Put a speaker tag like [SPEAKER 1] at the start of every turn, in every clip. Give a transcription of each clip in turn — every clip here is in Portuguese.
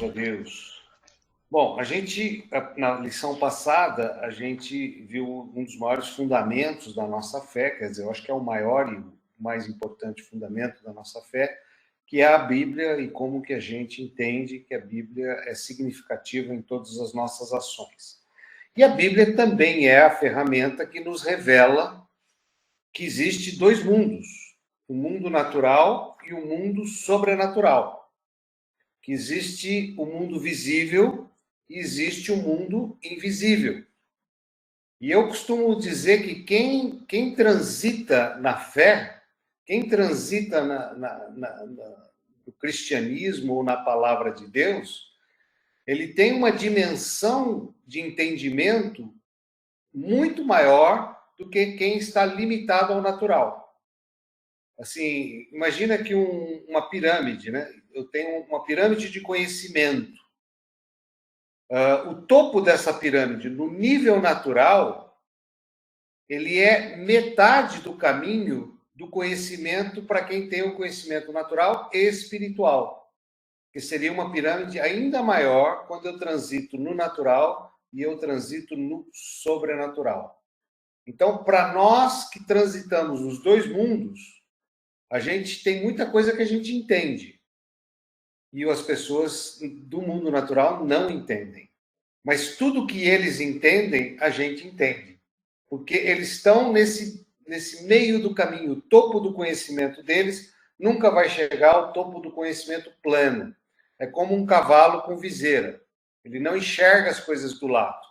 [SPEAKER 1] a Deus. Bom, na lição passada, a gente viu um dos maiores fundamentos da nossa fé, quer dizer, eu acho que é o maior e mais importante fundamento da nossa fé, que é a Bíblia e como que a gente entende que a Bíblia é significativa em todas as nossas ações. E a Bíblia também é a ferramenta que nos revela que existe dois mundos, o mundo natural e o mundo sobrenatural. Que existe o mundo visível e existe o mundo invisível. E eu costumo dizer que quem transita na fé, quem transita no cristianismo ou na palavra de Deus, ele tem uma dimensão de entendimento muito maior do que quem está limitado ao natural. Assim, imagina que uma pirâmide, né? Eu tenho uma pirâmide de conhecimento. O topo dessa pirâmide, no nível natural, ele é metade do caminho do conhecimento para quem tem o conhecimento natural e espiritual, que seria uma pirâmide ainda maior quando eu transito no natural e eu transito no sobrenatural. Então, para nós que transitamos os dois mundos, a gente tem muita coisa que a gente entende. E as pessoas do mundo natural não entendem. Mas tudo que eles entendem, a gente entende. Porque eles estão nesse meio do caminho. O topo do conhecimento deles nunca vai chegar ao topo do conhecimento pleno. É como um cavalo com viseira. Ele não enxerga as coisas do lado.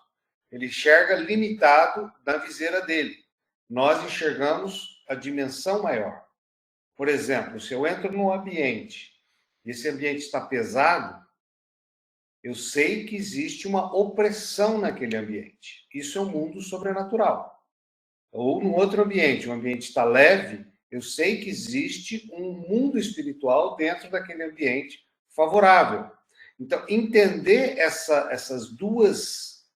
[SPEAKER 1] Ele enxerga limitado na viseira dele. Nós enxergamos a dimensão maior. Por exemplo, se eu entro num ambiente e esse ambiente está pesado, eu sei que existe uma opressão naquele ambiente. Isso é um mundo sobrenatural. Ou num outro ambiente, o ambiente está leve, eu sei que existe um mundo espiritual dentro daquele ambiente favorável. Então, entender essas duas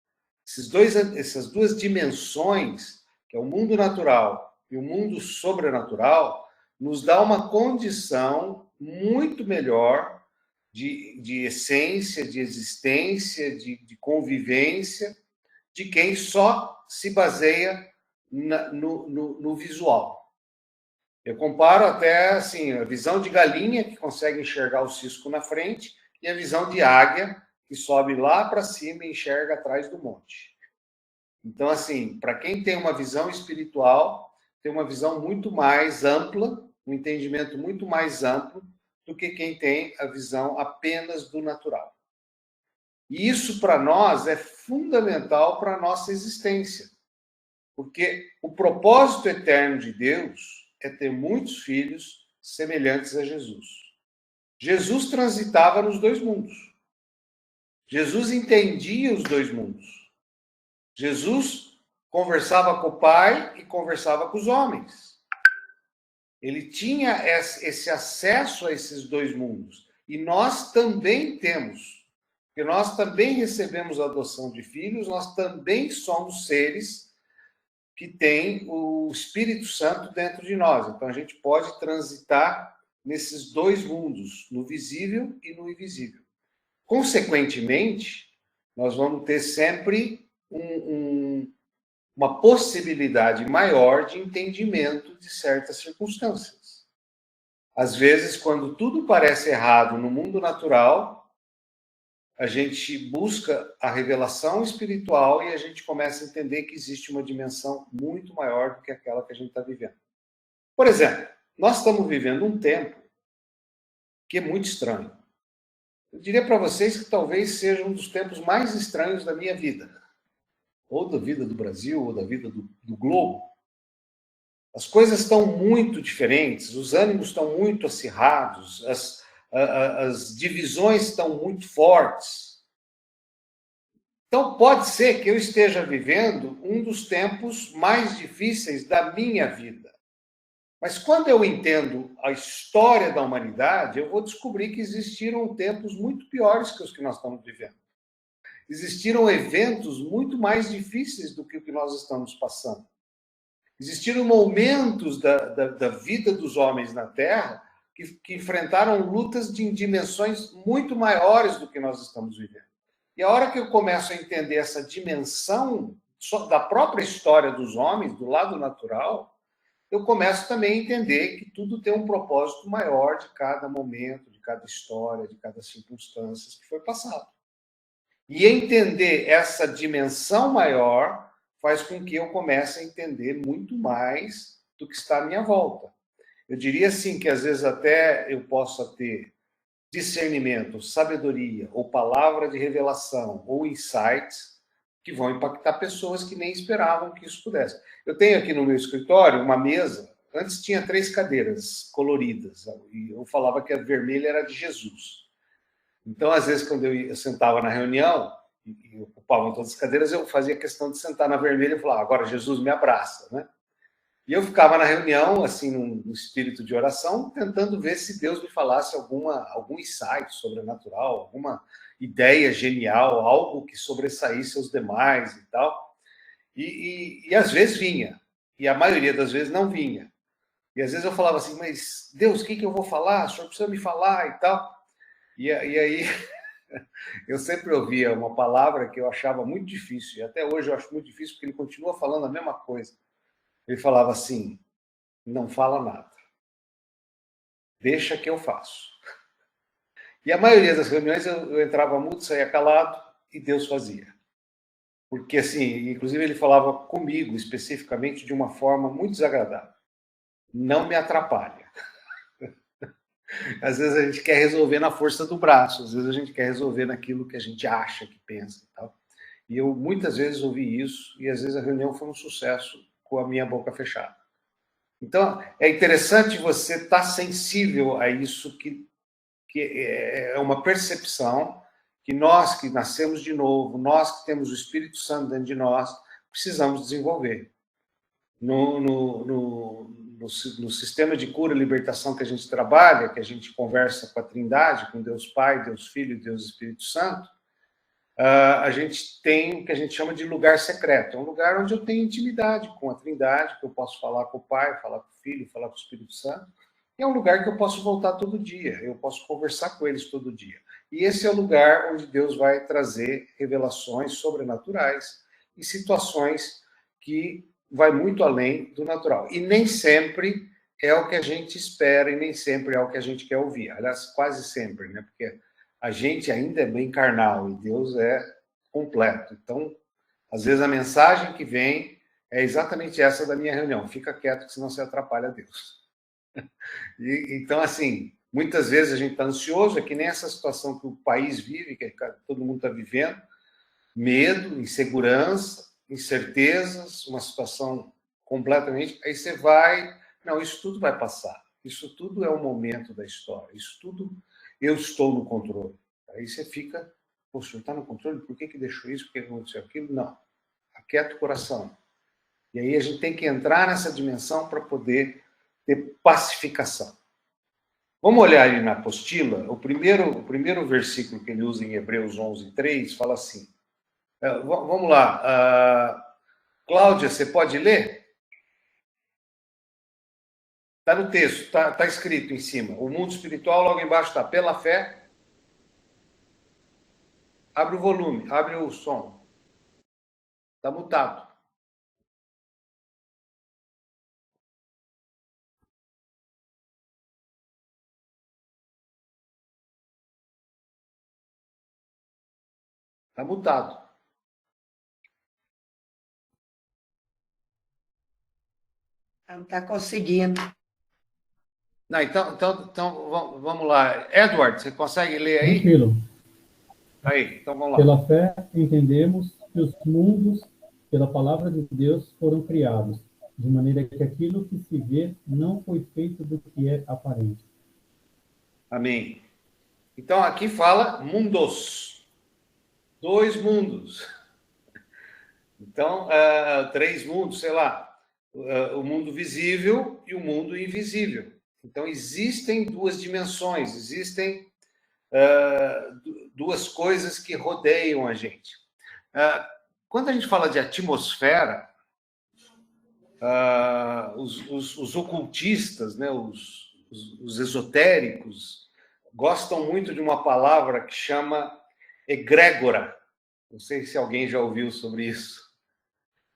[SPEAKER 1] dimensões, que é o mundo natural e o mundo sobrenatural, nos dá uma condição muito melhor de essência, de existência, de convivência, de quem só se baseia no visual. Eu comparo até assim, a visão de galinha, que consegue enxergar o cisco na frente, e a visão de águia, que sobe lá para cima e enxerga atrás do monte. Então, assim, para quem tem uma visão espiritual, tem uma visão muito mais ampla, um entendimento muito mais amplo do que quem tem a visão apenas do natural. E isso, para nós, é fundamental para a nossa existência. Porque o propósito eterno de Deus é ter muitos filhos semelhantes a Jesus. Jesus transitava nos dois mundos. Jesus entendia os dois mundos. Jesus conversava com o Pai e conversava com os homens. Ele tinha esse acesso a esses dois mundos. E nós também temos. Porque nós também recebemos a adoção de filhos, nós também somos seres que têm o Espírito Santo dentro de nós. Então, a gente pode transitar nesses dois mundos, no visível e no invisível. Consequentemente, nós vamos ter sempre uma possibilidade maior de entendimento de certas circunstâncias. Às vezes, quando tudo parece errado no mundo natural, a gente busca a revelação espiritual e a gente começa a entender que existe uma dimensão muito maior do que aquela que a gente está vivendo. Por exemplo, nós estamos vivendo um tempo que é muito estranho. Eu diria para vocês que talvez seja um dos tempos mais estranhos da minha vida. Ou da vida do Brasil, ou da vida do globo. As coisas estão muito diferentes, os ânimos estão muito acirrados, as divisões estão muito fortes. Então, pode ser que eu esteja vivendo um dos tempos mais difíceis da minha vida. Mas quando eu entendo a história da humanidade, eu vou descobrir que existiram tempos muito piores que os que nós estamos vivendo. Existiram eventos muito mais difíceis do que o que nós estamos passando. Existiram momentos da vida dos homens na Terra que enfrentaram lutas de dimensões muito maiores do que nós estamos vivendo. E a hora que eu começo a entender essa dimensão da própria história dos homens, do lado natural, eu começo também a entender que tudo tem um propósito maior de cada momento, de cada história, de cada circunstância que foi passado. E entender essa dimensão maior faz com que eu comece a entender muito mais do que está à minha volta. Eu diria assim que às vezes até eu possa ter discernimento, sabedoria, ou palavra de revelação, ou insights que vão impactar pessoas que nem esperavam que isso pudesse. Eu tenho aqui no meu escritório uma mesa, antes tinha 3 cadeiras coloridas, e eu falava que a vermelha era de Jesus. Então, às vezes, quando eu sentava na reunião, e ocupavam todas as cadeiras, eu fazia questão de sentar na vermelha e falar, agora Jesus me abraça, né? E eu ficava na reunião, assim, num espírito de oração, tentando ver se Deus me falasse algum insight sobrenatural, alguma ideia genial, algo que sobressaísse aos demais e tal. E às vezes vinha, e a maioria das vezes não vinha. E às vezes eu falava assim, mas Deus, o que eu vou falar? O senhor precisa me falar e tal. E aí eu sempre ouvia uma palavra que eu achava muito difícil, e até hoje eu acho muito difícil, porque ele continua falando a mesma coisa. Ele falava assim, não fala nada. Deixa que eu faço. E a maioria das reuniões eu entrava mudo, saía calado, e Deus fazia. Porque, assim, inclusive ele falava comigo, especificamente, de uma forma muito desagradável. Não me atrapalha. Às vezes a gente quer resolver na força do braço, às vezes a gente quer resolver naquilo que a gente acha, que pensa e tal. E eu muitas vezes ouvi isso, e às vezes a reunião foi um sucesso com a minha boca fechada. Então, é interessante você estar sensível a isso, que é uma percepção que nós que nascemos de novo, nós que temos o Espírito Santo dentro de nós, precisamos desenvolver. No sistema de cura e libertação que a gente trabalha, que a gente conversa com a Trindade, com Deus Pai, Deus Filho e Deus Espírito Santo, a gente tem o que a gente chama de lugar secreto. É um lugar onde eu tenho intimidade com a Trindade, que eu posso falar com o Pai, falar com o Filho, falar com o Espírito Santo. E é um lugar que eu posso voltar todo dia, eu posso conversar com eles todo dia. E esse é o lugar onde Deus vai trazer revelações sobrenaturais e situações que vai muito além do natural. E nem sempre é o que a gente espera e nem sempre é o que a gente quer ouvir. Aliás, quase sempre, né? Porque a gente ainda é bem carnal e Deus é completo. Então, às vezes a mensagem que vem é exatamente essa da minha reunião. Fica quieto, que senão você atrapalha Deus. Então, assim, muitas vezes a gente está ansioso, é que nem essa situação que o país vive, que todo mundo está vivendo, medo, insegurança, incertezas, uma situação completamente... Aí você vai... Não, isso tudo vai passar. Isso tudo é um momento da história. Isso tudo... Eu estou no controle. Aí você fica, o senhor está no controle? Por que deixou isso? Por que aconteceu aquilo? Não. Aquieta o coração. E aí a gente tem que entrar nessa dimensão para poder ter pacificação. Vamos olhar ali na apostila, o primeiro versículo que ele usa em Hebreus 11:3 fala assim, vamos lá, Cláudia, você pode ler? Está no texto, está escrito em cima. O mundo espiritual, logo embaixo está, pela fé. Abre o volume, abre o som. Está mutado. Está mutado.
[SPEAKER 2] Não está conseguindo.
[SPEAKER 1] Não, então vamos lá. Edward, você consegue ler aí?
[SPEAKER 3] Tranquilo.
[SPEAKER 1] Aí, então vamos lá.
[SPEAKER 3] Pela fé, entendemos que os mundos, pela palavra de Deus, foram criados, de maneira que aquilo que se vê não foi feito do que é aparente.
[SPEAKER 1] Amém. Então aqui fala mundos. 2 mundos. Então, 3 mundos, sei lá. O mundo visível e o mundo invisível. Então, existem 2 dimensões, existem 2 coisas que rodeiam a gente. Quando a gente fala de atmosfera, os ocultistas, né, os os esotéricos gostam muito de uma palavra que chama egrégora. Não sei se alguém já ouviu sobre isso.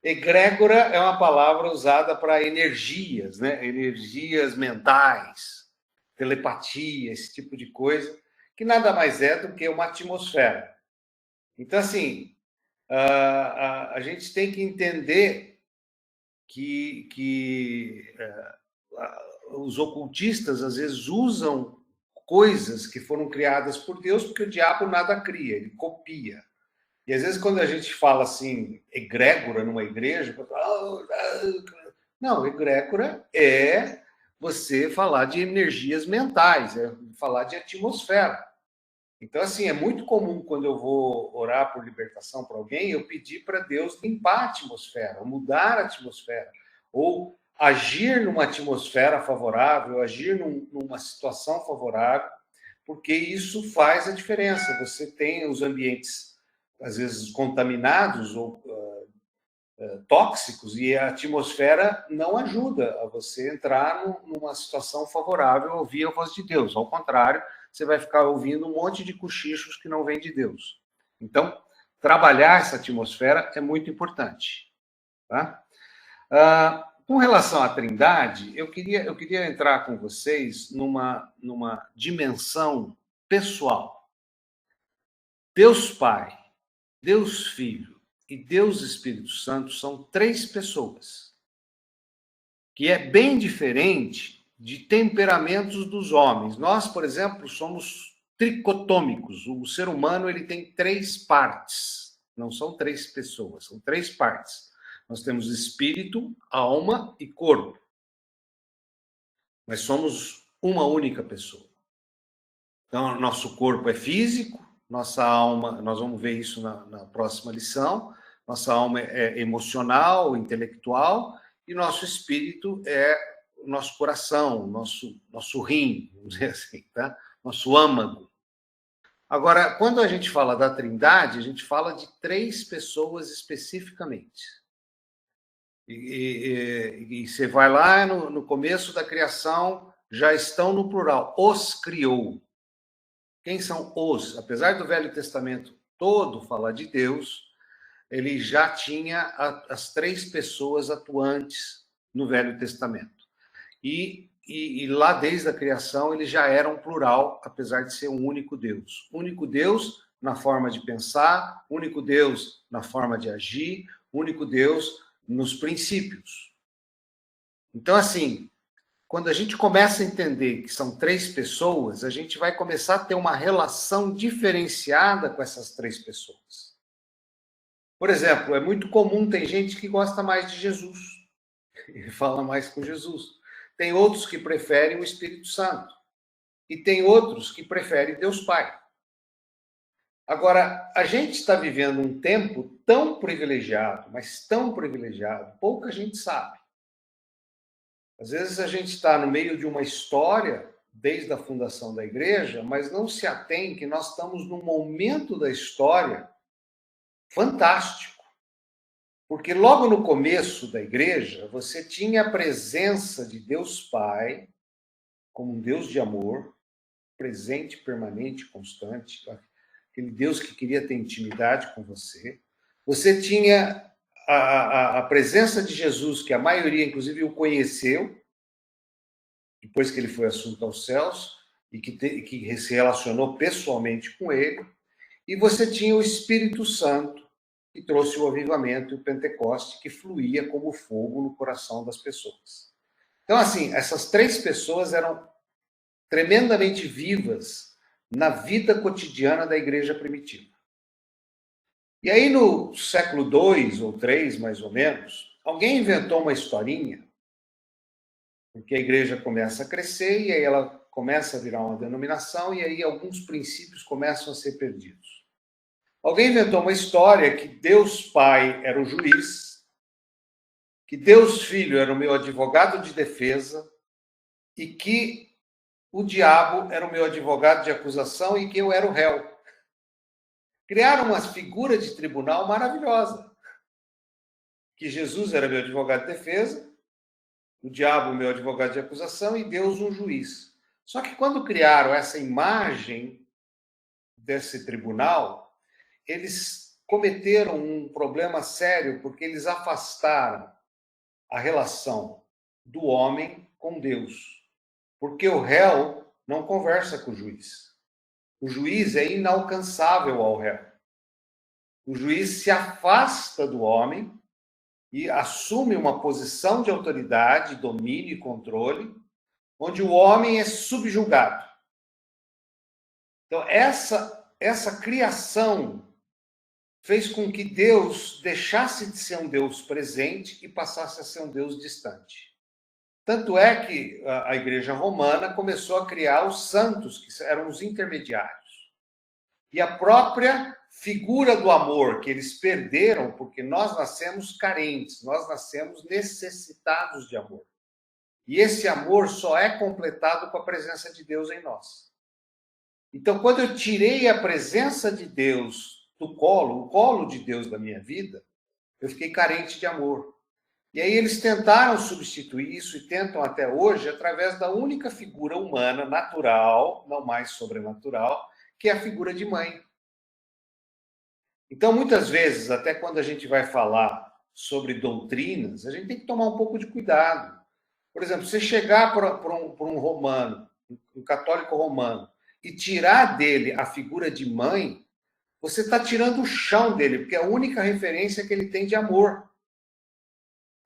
[SPEAKER 1] Egrégora é uma palavra usada para energias, né? Energias mentais, telepatia, esse tipo de coisa, que nada mais é do que uma atmosfera. Então, assim, a gente tem que entender que os ocultistas, às vezes, usam coisas que foram criadas por Deus, porque o diabo nada cria, ele copia. E às vezes, quando a gente fala assim, egrégora numa igreja, não, egrégora é você falar de energias mentais, é falar de atmosfera. Então, assim, é muito comum quando eu vou orar por libertação para alguém, eu pedir para Deus limpar a atmosfera, mudar a atmosfera, ou agir numa atmosfera favorável, agir numa situação favorável, porque isso faz a diferença. Você tem os ambientes, às vezes, contaminados ou tóxicos, e a atmosfera não ajuda a você entrar numa situação favorável a ouvir a voz de Deus. Ao contrário, você vai ficar ouvindo um monte de cochichos que não vêm de Deus. Então, trabalhar essa atmosfera é muito importante. Tá? Com relação à Trindade, eu queria entrar com vocês numa dimensão pessoal. Deus Pai, Deus Filho e Deus Espírito Santo são três pessoas, que é bem diferente de temperamentos dos homens. Nós, por exemplo, somos tricotômicos. O ser humano ele tem três partes, não são três pessoas, são três partes. Nós temos espírito, alma e corpo. Mas somos uma única pessoa. Então, nosso corpo é físico, nossa alma, nós vamos ver isso na próxima lição, nossa alma é emocional, intelectual, e nosso espírito é o nosso coração, nosso rim, vamos dizer assim, tá? Nosso âmago. Agora, quando a gente fala da Trindade, a gente fala de três pessoas especificamente. E você vai lá no começo da criação, já estão no plural, os criou. Quem são os? Apesar do Velho Testamento todo falar de Deus, ele já tinha as três pessoas atuantes no Velho Testamento. E lá desde a criação ele já era um plural, apesar de ser um único Deus. Único Deus na forma de pensar, único Deus na forma de agir, único Deus nos princípios. Então, assim, quando a gente começa a entender que são três pessoas, a gente vai começar a ter uma relação diferenciada com essas três pessoas. Por exemplo, é muito comum, tem gente que gosta mais de Jesus, e fala mais com Jesus. Tem outros que preferem o Espírito Santo. E tem outros que preferem Deus Pai. Agora, a gente está vivendo um tempo tão privilegiado, mas tão privilegiado, pouca gente sabe. Às vezes a gente está no meio de uma história, desde a fundação da igreja, mas não se atém que nós estamos num momento da história fantástico. Porque logo no começo da igreja, você tinha a presença de Deus Pai, como um Deus de amor, presente, permanente, constante, aquele Deus que queria ter intimidade com você. Você tinha a presença de Jesus, que a maioria, inclusive, o conheceu, depois que ele foi assunto aos céus, e que se relacionou pessoalmente com ele. E você tinha o Espírito Santo, que trouxe o avivamento e o Pentecoste, que fluía como fogo no coração das pessoas. Então, assim, essas três pessoas eram tremendamente vivas na vida cotidiana da igreja primitiva. E aí, no século II ou III, mais ou menos, alguém inventou uma historinha, porque a igreja começa a crescer, e aí ela começa a virar uma denominação, e aí alguns princípios começam a ser perdidos. Alguém inventou uma história que Deus Pai era o juiz, que Deus Filho era o meu advogado de defesa, e que o diabo era o meu advogado de acusação e que eu era o réu. Criaram uma figura de tribunal maravilhosa. Que Jesus era meu advogado de defesa o diabo, meu advogado de acusação, e Deus, um juiz. Só que quando criaram essa imagem desse tribunal, eles cometeram um problema sério, porque eles afastaram a relação do homem com Deus. Porque o réu não conversa com o juiz. O juiz é inalcançável ao réu. O juiz se afasta do homem e assume uma posição de autoridade, domínio e controle, onde o homem é subjugado. Então, essa criação fez com que Deus deixasse de ser um Deus presente e passasse a ser um Deus distante. Tanto é que a Igreja Romana começou a criar os santos, que eram os intermediários. E a própria figura do amor que eles perderam, porque nós nascemos carentes, nós nascemos necessitados de amor. E esse amor só é completado com a presença de Deus em nós. Então, quando eu tirei a presença de Deus do colo, o colo de Deus da minha vida, eu fiquei carente de amor. E aí eles tentaram substituir isso e tentam até hoje através da única figura humana, natural, não mais sobrenatural, que é a figura de mãe. Então, muitas vezes, até quando a gente vai falar sobre doutrinas, a gente tem que tomar um pouco de cuidado. Por exemplo, você chegar para um romano, um católico romano, e tirar dele a figura de mãe, você está tirando o chão dele, porque é a única referência que ele tem de amor.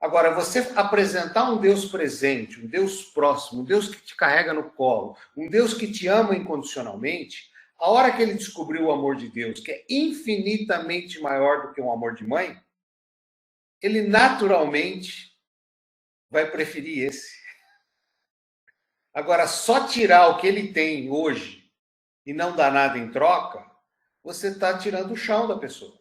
[SPEAKER 1] Agora, você apresentar um Deus presente, um Deus próximo, um Deus que te carrega no colo, um Deus que te ama incondicionalmente, a hora que ele descobriu o amor de Deus, que é infinitamente maior do que um amor de mãe, ele naturalmente vai preferir esse. Agora, só tirar o que ele tem hoje e não dar nada em troca, você está tirando o chão da pessoa.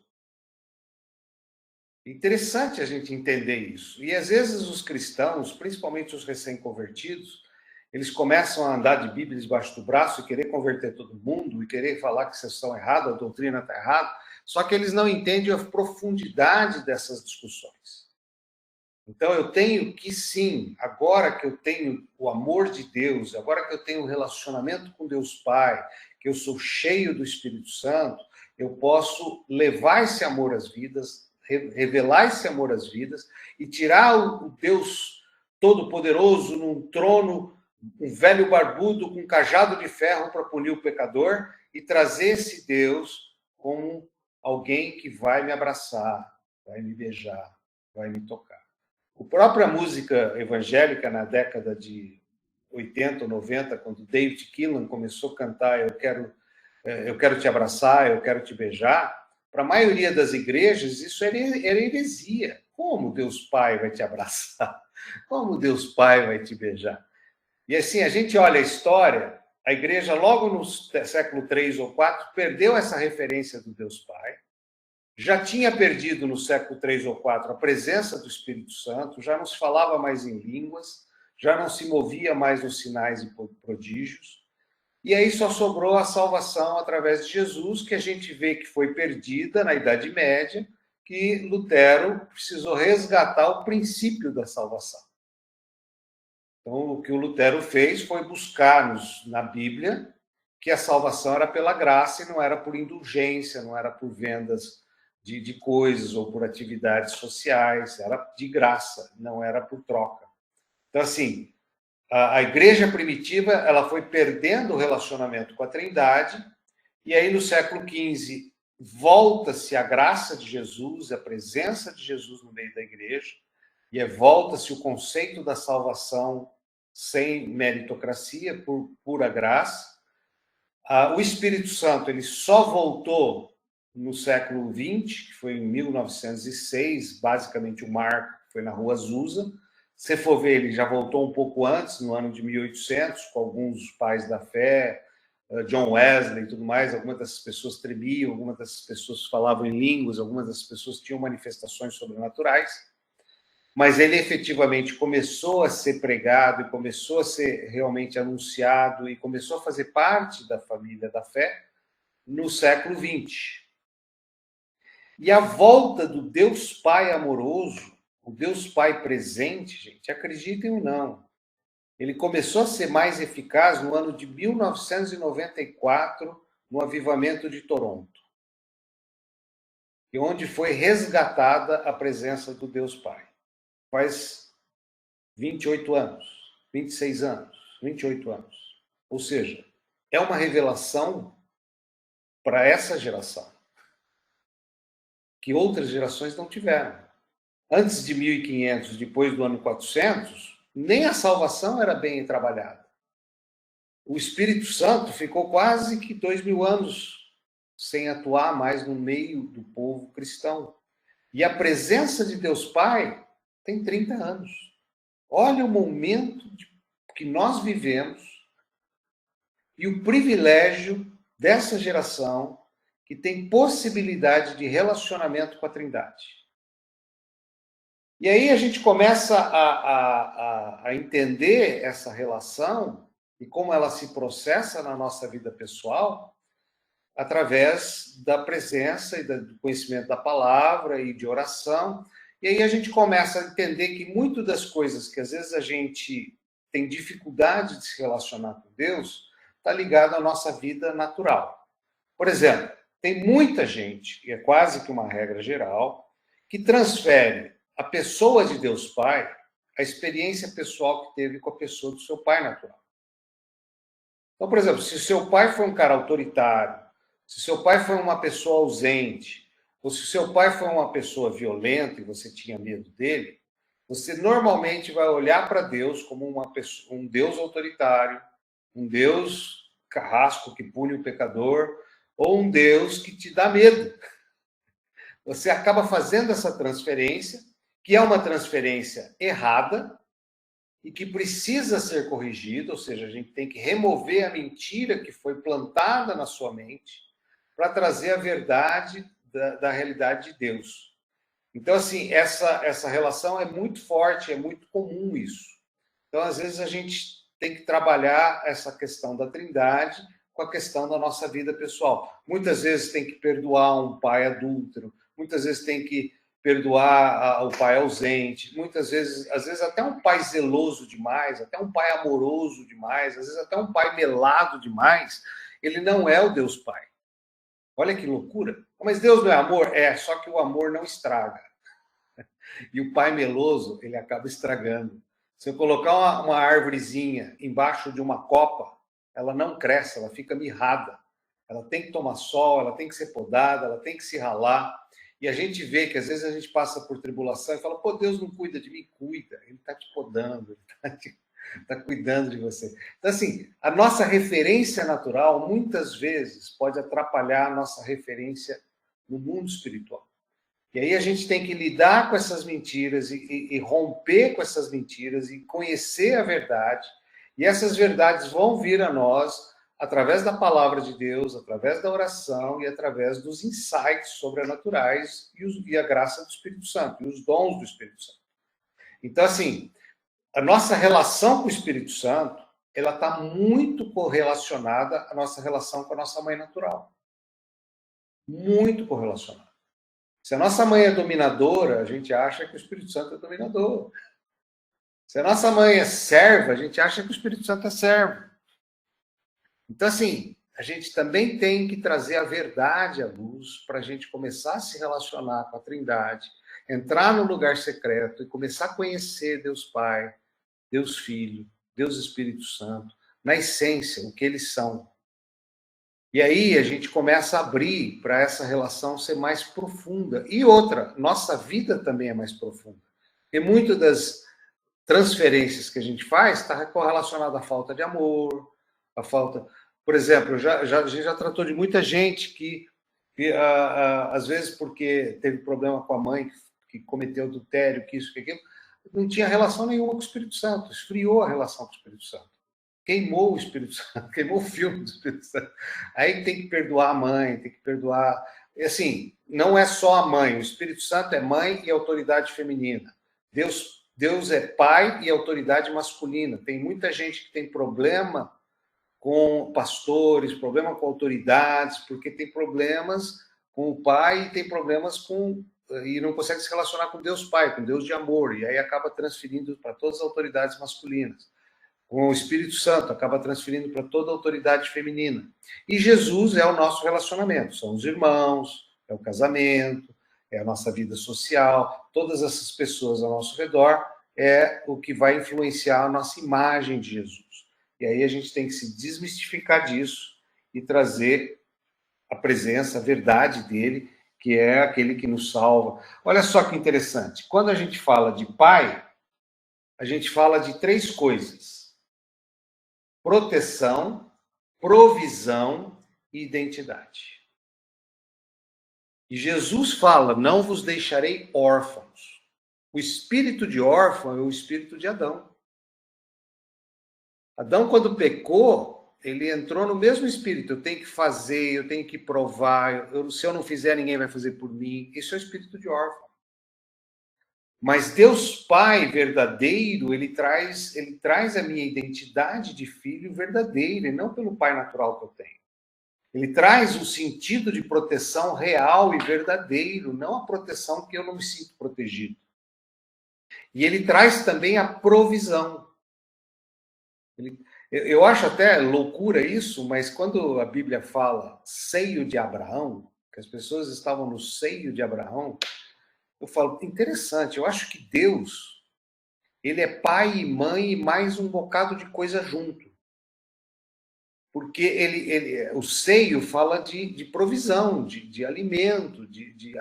[SPEAKER 1] Interessante a gente entender isso. E às vezes os cristãos, principalmente os recém-convertidos, eles começam a andar de Bíblia debaixo do braço e querer converter todo mundo e querer falar que vocês estão errados, a doutrina está errada, só que eles não entendem a profundidade dessas discussões. Então eu tenho que sim, agora que eu tenho o amor de Deus, agora que eu tenho um relacionamento com Deus Pai, que eu sou cheio do Espírito Santo, eu posso levar esse amor às vidas, revelar esse amor às vidas e tirar o Deus Todo-Poderoso num trono, um velho barbudo com um cajado de ferro para punir o pecador e trazer esse Deus como alguém que vai me abraçar, vai me beijar, vai me tocar. A própria música evangélica na década de 80 ou 90, quando David Keelan começou a cantar eu quero te abraçar, eu quero te beijar, para a maioria das igrejas, isso era heresia. Como Deus Pai vai te abraçar? Como Deus Pai vai te beijar? E assim, a gente olha a história, a igreja, logo no século 3 ou 4, perdeu essa referência do Deus Pai, já tinha perdido no século 3 ou 4 a presença do Espírito Santo, já não se falava mais em línguas, já não se movia mais nos sinais e prodígios, e aí só sobrou a salvação através de Jesus, que a gente vê que foi perdida na Idade Média, que Lutero precisou resgatar o princípio da salvação. Então, o que o Lutero fez foi buscar na Bíblia que a salvação era pela graça e não era por indulgência, não era por vendas de coisas ou por atividades sociais, era de graça, não era por troca. Então, assim, a igreja primitiva ela foi perdendo o relacionamento com a Trindade, e aí no século XV volta-se a graça de Jesus, a presença de Jesus no meio da igreja, e volta-se o conceito da salvação sem meritocracia, por pura graça. O Espírito Santo ele só voltou no século XX, que foi em 1906, basicamente o marco foi na Rua Azusa. Se for ver, ele já voltou um pouco antes, no ano de 1800, com alguns pais da fé, John Wesley e tudo mais. Algumas dessas pessoas tremiam, algumas dessas pessoas falavam em línguas, algumas dessas pessoas tinham manifestações sobrenaturais. Mas ele efetivamente começou a ser pregado e começou a ser realmente anunciado e começou a fazer parte da família da fé no século XX. E a volta do Deus Pai amoroso o Deus Pai presente, gente, acreditem ou não, ele começou a ser mais eficaz no ano de 1994, no Avivamento de Toronto, e onde foi resgatada a presença do Deus Pai. Faz 28 anos, 26 anos, 28 anos. Ou seja, é uma revelação para essa geração, que outras gerações não tiveram. Antes de 1500, depois do ano 400, nem a salvação era bem trabalhada. O Espírito Santo ficou quase que 2000 anos sem atuar mais no meio do povo cristão. E a presença de Deus Pai tem 30 anos. Olha o momento que nós vivemos e o privilégio dessa geração que tem possibilidade de relacionamento com a Trindade. E aí a gente começa a entender essa relação e como ela se processa na nossa vida pessoal através da presença e do conhecimento da palavra e de oração. E aí a gente começa a entender que muitas das coisas que às vezes a gente tem dificuldade de se relacionar com Deus está ligado à nossa vida natural. Por exemplo, tem muita gente, e é quase que uma regra geral, que transfere a pessoa de Deus Pai a experiência pessoal que teve com a pessoa do seu pai natural. Então, por exemplo, se seu pai foi um cara autoritário, se seu pai foi uma pessoa ausente, ou se seu pai foi uma pessoa violenta e você tinha medo dele, você normalmente vai olhar para Deus como um Deus autoritário, um Deus carrasco que pune o pecador, ou um Deus que te dá medo. Você acaba fazendo essa transferência, que é uma transferência errada e que precisa ser corrigida, ou seja, a gente tem que remover a mentira que foi plantada na sua mente para trazer a verdade da realidade de Deus. Então, assim, essa relação é muito forte, é muito comum isso. Então, às vezes, a gente tem que trabalhar essa questão da Trindade com a questão da nossa vida pessoal. Muitas vezes tem que perdoar um pai adúltero, muitas vezes tem que perdoar o pai ausente, muitas vezes, às vezes até um pai zeloso demais, até um pai amoroso demais, às vezes até um pai melado demais, ele não é o Deus Pai. Olha que loucura. Mas Deus não é amor? É, só que o amor não estraga. E o pai meloso, ele acaba estragando. Se eu colocar uma árvorezinha embaixo de uma copa, ela não cresce, ela fica mirrada. Ela tem que tomar sol, ela tem que ser podada, ela tem que se ralar. E a gente vê que às vezes a gente passa por tribulação e fala, pô, Deus não cuida de mim, cuida. Ele está te podando, ele está cuidando de você. Então, assim, a nossa referência natural, muitas vezes, pode atrapalhar a nossa referência no mundo espiritual. E aí a gente tem que lidar com essas mentiras e romper com essas mentiras e conhecer a verdade. E essas verdades vão vir a nós através da palavra de Deus, através da oração e através dos insights sobrenaturais e a graça do Espírito Santo, e os dons do Espírito Santo. Então, assim, a nossa relação com o Espírito Santo, ela está muito correlacionada à nossa relação com a nossa mãe natural. Muito correlacionada. Se a nossa mãe é dominadora, a gente acha que o Espírito Santo é dominador. Se a nossa mãe é serva, a gente acha que o Espírito Santo é servo. Então, assim, a gente também tem que trazer a verdade à luz para a gente começar a se relacionar com a Trindade, entrar no lugar secreto e começar a conhecer Deus Pai, Deus Filho, Deus Espírito Santo, na essência, o que eles são. E aí a gente começa a abrir para essa relação ser mais profunda. E outra, nossa vida também é mais profunda. E muitas das transferências que a gente faz está correlacionada à falta de amor, à falta... Por exemplo, a gente já tratou de muita gente que às vezes porque teve problema com a mãe, que cometeu adultério, que isso, que aquilo, não tinha relação nenhuma com o Espírito Santo, esfriou a relação com o Espírito Santo. Queimou o Espírito Santo, queimou o filme do Espírito Santo. Aí tem que perdoar a mãe, tem que perdoar... Assim, não é só a mãe, o Espírito Santo é mãe e autoridade feminina. Deus é pai e autoridade masculina. Tem muita gente que tem problema com pastores, problema com autoridades, porque tem problemas com o pai e tem problemas com e não consegue se relacionar com Deus Pai, com Deus de amor, e aí acaba transferindo para todas as autoridades masculinas. Com o Espírito Santo, acaba transferindo para toda a autoridade feminina. E Jesus é o nosso relacionamento, são os irmãos, é o casamento, é a nossa vida social, todas essas pessoas ao nosso redor é o que vai influenciar a nossa imagem de Jesus. E aí a gente tem que se desmistificar disso e trazer a presença, a verdade dele, que é aquele que nos salva. Olha só que interessante. Quando a gente fala de pai, a gente fala de 3 coisas: proteção, provisão e identidade. E Jesus fala: não vos deixarei órfãos. O espírito de órfão é o espírito de Adão. Adão, quando pecou, ele entrou no mesmo espírito. Eu tenho que fazer, eu tenho que provar. Se eu não fizer, ninguém vai fazer por mim. Isso é o espírito de órfão. Mas Deus Pai verdadeiro, ele traz a minha identidade de filho verdadeiro, e não pelo pai natural que eu tenho. Ele traz um sentido de proteção real e verdadeiro, não a proteção que eu não me sinto protegido. E ele traz também a provisão. Eu acho até loucura isso, mas quando a Bíblia fala seio de Abraão, que as pessoas estavam no seio de Abraão, eu falo, interessante, eu acho que Deus, ele é pai e mãe e mais um bocado de coisa junto. Porque o seio fala de provisão, de alimento, de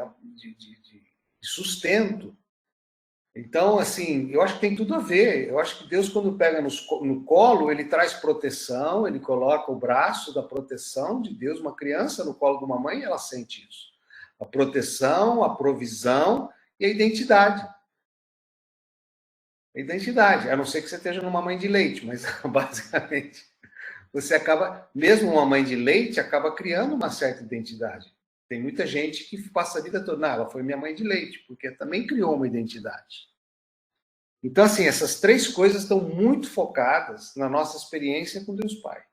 [SPEAKER 1] sustento. Então, assim, eu acho que tem tudo a ver. Eu acho que Deus, quando pega no colo, ele traz proteção, ele coloca o braço da proteção de Deus. Uma criança no colo de uma mãe, ela sente isso. A proteção, a provisão e a identidade. A identidade, a não ser que você esteja numa mãe de leite, mas basicamente você acaba, mesmo uma mãe de leite, acaba criando uma certa identidade. Tem muita gente que passa a vida toda, não, ela foi minha mãe de leite, porque também criou uma identidade. Então, assim, essas 3 coisas estão muito focadas na nossa experiência com Deus Pai.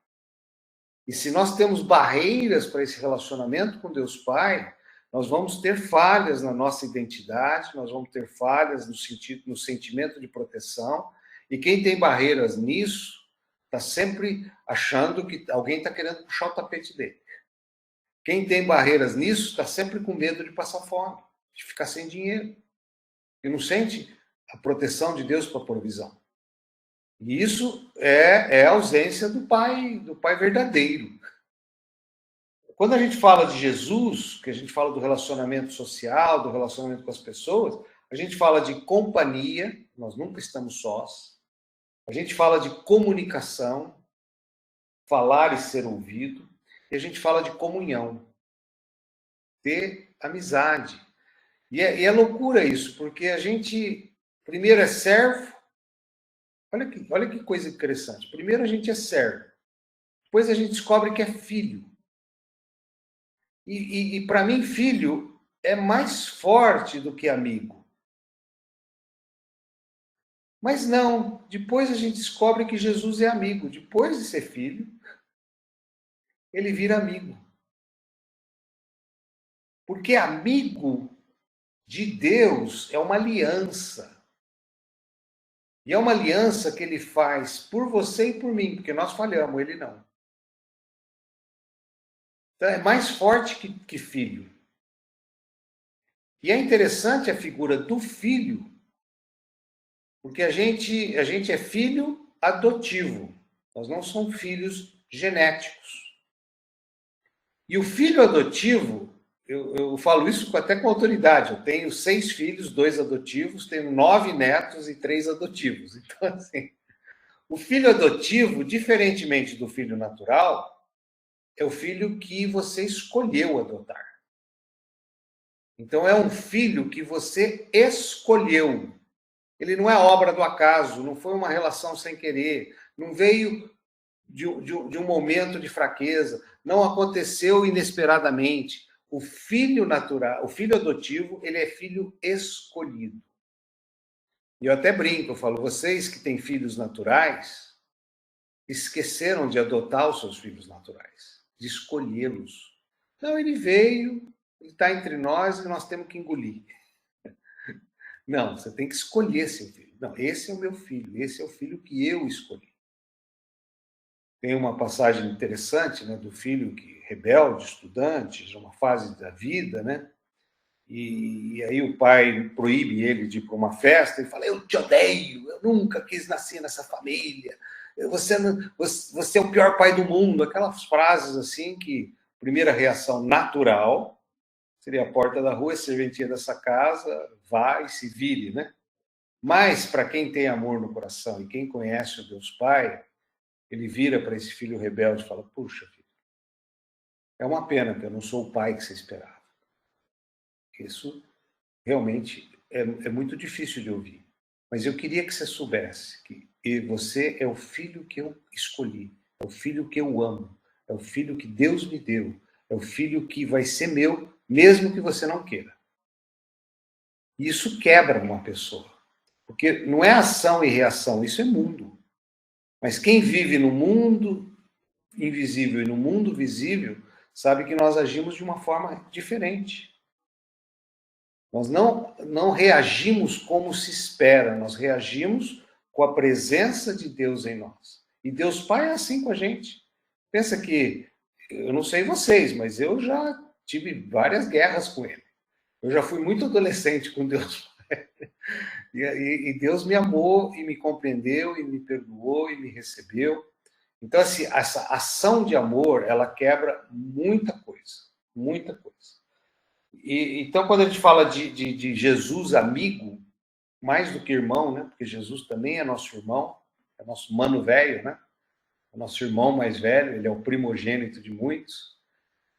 [SPEAKER 1] E se nós temos barreiras para esse relacionamento com Deus Pai, nós vamos ter falhas na nossa identidade, nós vamos ter falhas no sentimento de proteção, e quem tem barreiras nisso está sempre achando que alguém está querendo puxar o tapete dele. Quem tem barreiras nisso está sempre com medo de passar fome, de ficar sem dinheiro. E não sente a proteção de Deus para a provisão. E isso é a ausência do pai verdadeiro. Quando a gente fala de Jesus, que a gente fala do relacionamento social, do relacionamento com as pessoas, a gente fala de companhia, nós nunca estamos sós. A gente fala de comunicação, falar e ser ouvido. E a gente fala de comunhão, ter amizade. E é loucura isso, porque a gente, primeiro é servo. Olha que coisa interessante. Primeiro a gente é servo. Depois a gente descobre que é filho. E para mim, filho é mais forte do que amigo. Mas não, depois a gente descobre que Jesus é amigo. Depois de ser filho, ele vira amigo. Porque amigo de Deus é uma aliança. E é uma aliança que ele faz por você e por mim, porque nós falhamos, ele não. Então é mais forte que filho. E é interessante a figura do filho, porque a gente é filho adotivo. Nós não somos filhos genéticos. E o filho adotivo, eu falo isso até com autoridade. Eu tenho 6 filhos, 2 adotivos, tenho 9 netos e 3 adotivos. Então, assim, o filho adotivo, diferentemente do filho natural, é o filho que você escolheu adotar. Então, é um filho que você escolheu. Ele não é obra do acaso, não foi uma relação sem querer, não veio de um momento de fraqueza, não aconteceu inesperadamente. O filho natural, o filho adotivo, ele é filho escolhido. E eu até brinco, eu falo, vocês que têm filhos naturais, esqueceram de adotar os seus filhos naturais, de escolhê-los. Não, ele veio, ele está entre nós e nós temos que engolir. Não, você tem que escolher seu filho. Não, esse é o meu filho, esse é o filho que eu escolhi. Tem uma passagem interessante, né, do filho que rebelde, estudante, de uma fase da vida, né? E aí o pai proíbe ele de ir para uma festa e fala: eu te odeio, eu nunca quis nascer nessa família, você é o pior pai do mundo. Aquelas frases assim que, primeira reação natural, seria a porta da rua, serventia dessa casa, vá e se vire, né? Mas, para quem tem amor no coração e quem conhece o Deus Pai, ele vira para esse filho rebelde e fala: puxa, filho, é uma pena que eu não sou o pai que você esperava. Isso realmente é muito difícil de ouvir. Mas eu queria que você soubesse que você é o filho que eu escolhi, é o filho que eu amo, é o filho que Deus me deu, é o filho que vai ser meu, mesmo que você não queira. E isso quebra uma pessoa, porque não é ação e reação, isso é mundo. Mas quem vive no mundo invisível e no mundo visível sabe que nós agimos de uma forma diferente. Nós não reagimos como se espera, nós reagimos com a presença de Deus em nós. E Deus Pai é assim com a gente. Pensa que, eu não sei vocês, mas eu já tive várias guerras com ele. Eu já fui muito adolescente com Deus Pai. E Deus me amou e me compreendeu e me perdoou e me recebeu. Então, assim, essa ação de amor, ela quebra muita coisa, muita coisa. Então, quando a gente fala de Jesus amigo, mais do que irmão, né? Porque Jesus também é nosso irmão, é nosso mano velho, né? É nosso irmão mais velho, ele é o primogênito de muitos,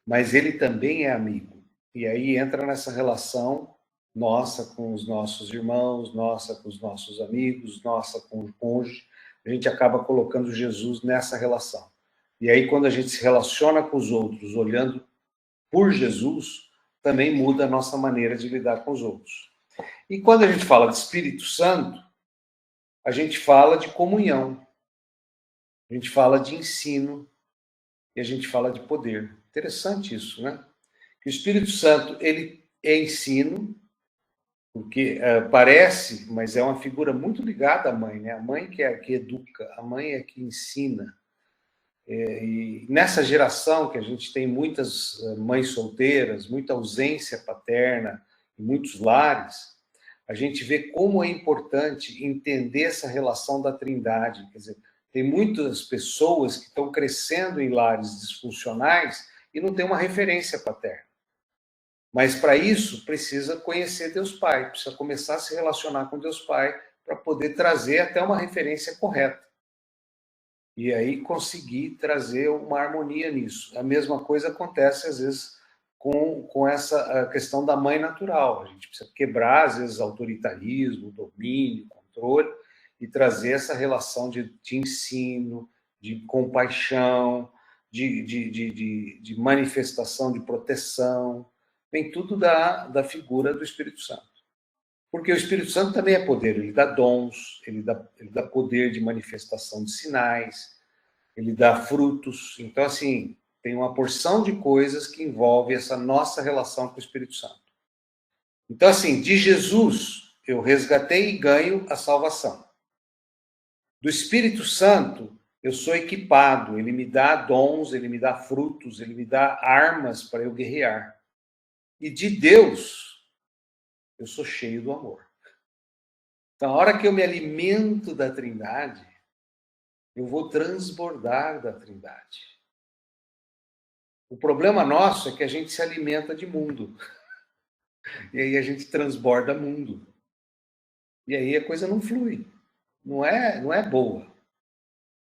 [SPEAKER 1] mas ele também é amigo. E aí entra nessa relação nossa com os nossos irmãos, nossa com os nossos amigos, nossa com o cônjuge. A gente acaba colocando Jesus nessa relação. E aí, quando a gente se relaciona com os outros, olhando por Jesus, também muda a nossa maneira de lidar com os outros. E quando a gente fala de Espírito Santo, a gente fala de comunhão, a gente fala de ensino e a gente fala de poder. Interessante isso, né? Que o Espírito Santo, ele é ensino, porque parece, mas é uma figura muito ligada à mãe, né? A mãe que é que educa, a mãe é que ensina. E nessa geração que a gente tem muitas mães solteiras, muita ausência paterna em muitos lares, a gente vê como é importante entender essa relação da Trindade. Quer dizer, tem muitas pessoas que estão crescendo em lares disfuncionais e não tem uma referência paterna. Mas para isso precisa conhecer Deus Pai, precisa começar a se relacionar com Deus Pai para poder trazer até uma referência correta. E aí conseguir trazer uma harmonia nisso. A mesma coisa acontece, às vezes, com essa questão da mãe natural. A gente precisa quebrar, às vezes, autoritarismo, domínio, controle, e trazer essa relação de ensino, de compaixão, de manifestação, de proteção. Vem tudo da figura do Espírito Santo. Porque o Espírito Santo também é poder, ele dá dons, ele dá poder de manifestação de sinais, ele dá frutos. Então, assim, tem uma porção de coisas que envolve essa nossa relação com o Espírito Santo. Então, assim, de Jesus, eu resgatei e ganho a salvação. Do Espírito Santo, eu sou equipado, ele me dá dons, ele me dá frutos, ele me dá armas para eu guerrear. E de Deus, eu sou cheio do amor. Então, a hora que eu me alimento da Trindade, eu vou transbordar da Trindade. O problema nosso é que a gente se alimenta de mundo. E aí a gente transborda mundo. E aí a coisa não flui. Não é boa.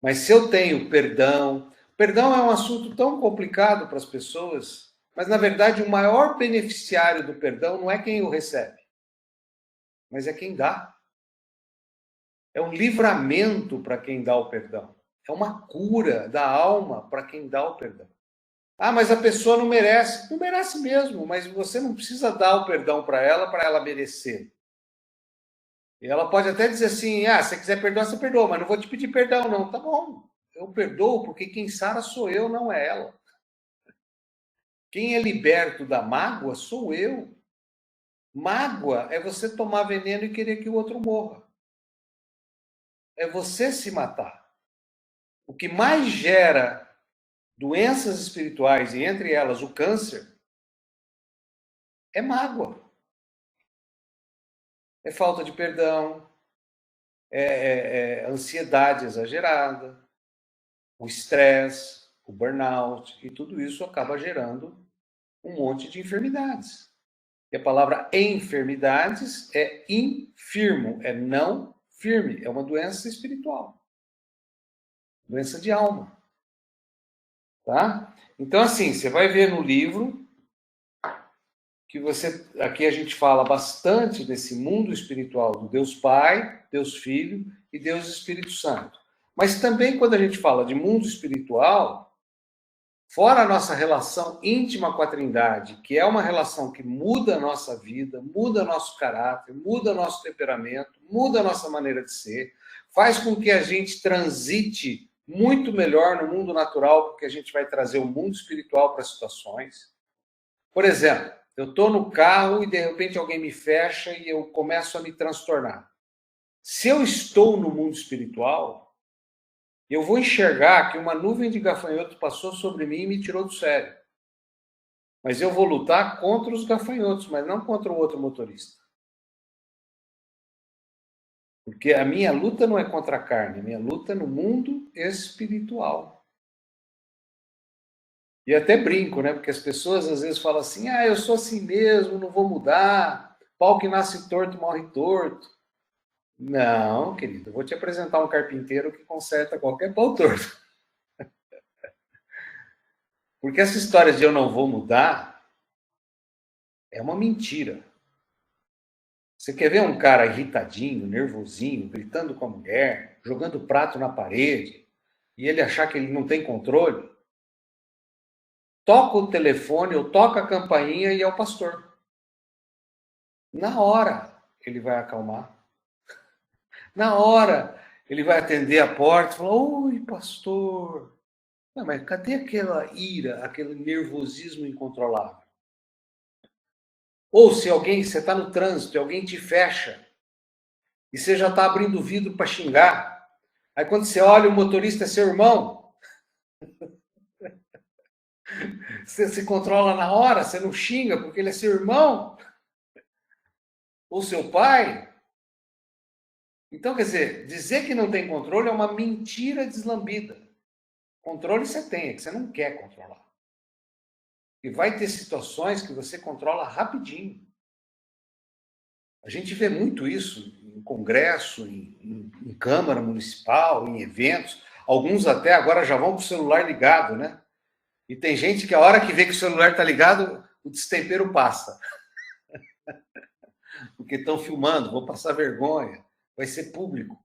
[SPEAKER 1] Mas se eu tenho perdão é um assunto tão complicado para as pessoas, mas na verdade o maior beneficiário do perdão não é quem o recebe, mas é quem dá. É um livramento para quem dá o perdão. É uma cura da alma para quem dá o perdão. Ah, mas a pessoa não merece. Não merece mesmo, mas você não precisa dar o perdão para ela merecer. E ela pode até dizer assim, se você quiser perdoar, você perdoa, mas não vou te pedir perdão, não. Tá bom, eu perdoo, porque quem sara sou eu, não é ela. Quem é liberto da mágoa sou eu. Mágoa é você tomar veneno e querer que o outro morra. É você se matar. O que mais gera doenças espirituais, e entre elas o câncer, é mágoa. É falta de perdão, é ansiedade exagerada, o estresse, o burnout, e tudo isso acaba gerando um monte de enfermidades. E a palavra enfermidades é infirmo, é não firme, é uma doença espiritual, doença de alma, tá? Então, assim, você vai ver no livro que aqui a gente fala bastante desse mundo espiritual do Deus Pai, Deus Filho e Deus Espírito Santo. Mas também quando a gente fala de mundo espiritual, fora a nossa relação íntima com a Trindade, que é uma relação que muda a nossa vida, muda nosso caráter, muda nosso temperamento, muda a nossa maneira de ser, faz com que a gente transite muito melhor no mundo natural, porque a gente vai trazer o mundo espiritual para as situações. Por exemplo, eu estou no carro e de repente alguém me fecha e eu começo a me transtornar. Se eu estou no mundo espiritual, eu vou enxergar que uma nuvem de gafanhotos passou sobre mim e me tirou do sério. Mas eu vou lutar contra os gafanhotos, mas não contra o outro motorista. Porque a minha luta não é contra a carne, a minha luta é no mundo espiritual. E até brinco, né? Porque as pessoas às vezes falam assim, eu sou assim mesmo, não vou mudar, pau que nasce torto morre torto. Não, querido, eu vou te apresentar um carpinteiro que conserta qualquer pau torto. Porque essa história de eu não vou mudar é uma mentira. Você quer ver um cara irritadinho, nervosinho, gritando com a mulher, jogando prato na parede, e ele achar que ele não tem controle? Toca o telefone ou toca a campainha e é o pastor. Na hora ele vai acalmar. Na hora ele vai atender a porta e falar, oi, pastor. Não, mas cadê aquela ira, aquele nervosismo incontrolável? Ou se você está no trânsito e alguém te fecha e você já está abrindo o vidro para xingar, aí quando você olha o motorista é seu irmão, você se controla na hora, você não xinga porque ele é seu irmão ou seu pai. Então, quer dizer que não tem controle é uma mentira deslambida. Controle você tem, é que você não quer controlar. E vai ter situações que você controla rapidinho. A gente vê muito isso em congresso, em Câmara Municipal, em eventos. Alguns até agora já vão com o celular ligado, né? E tem gente que a hora que vê que o celular está ligado, o destempero passa. Porque estão filmando, vou passar vergonha, vai ser público.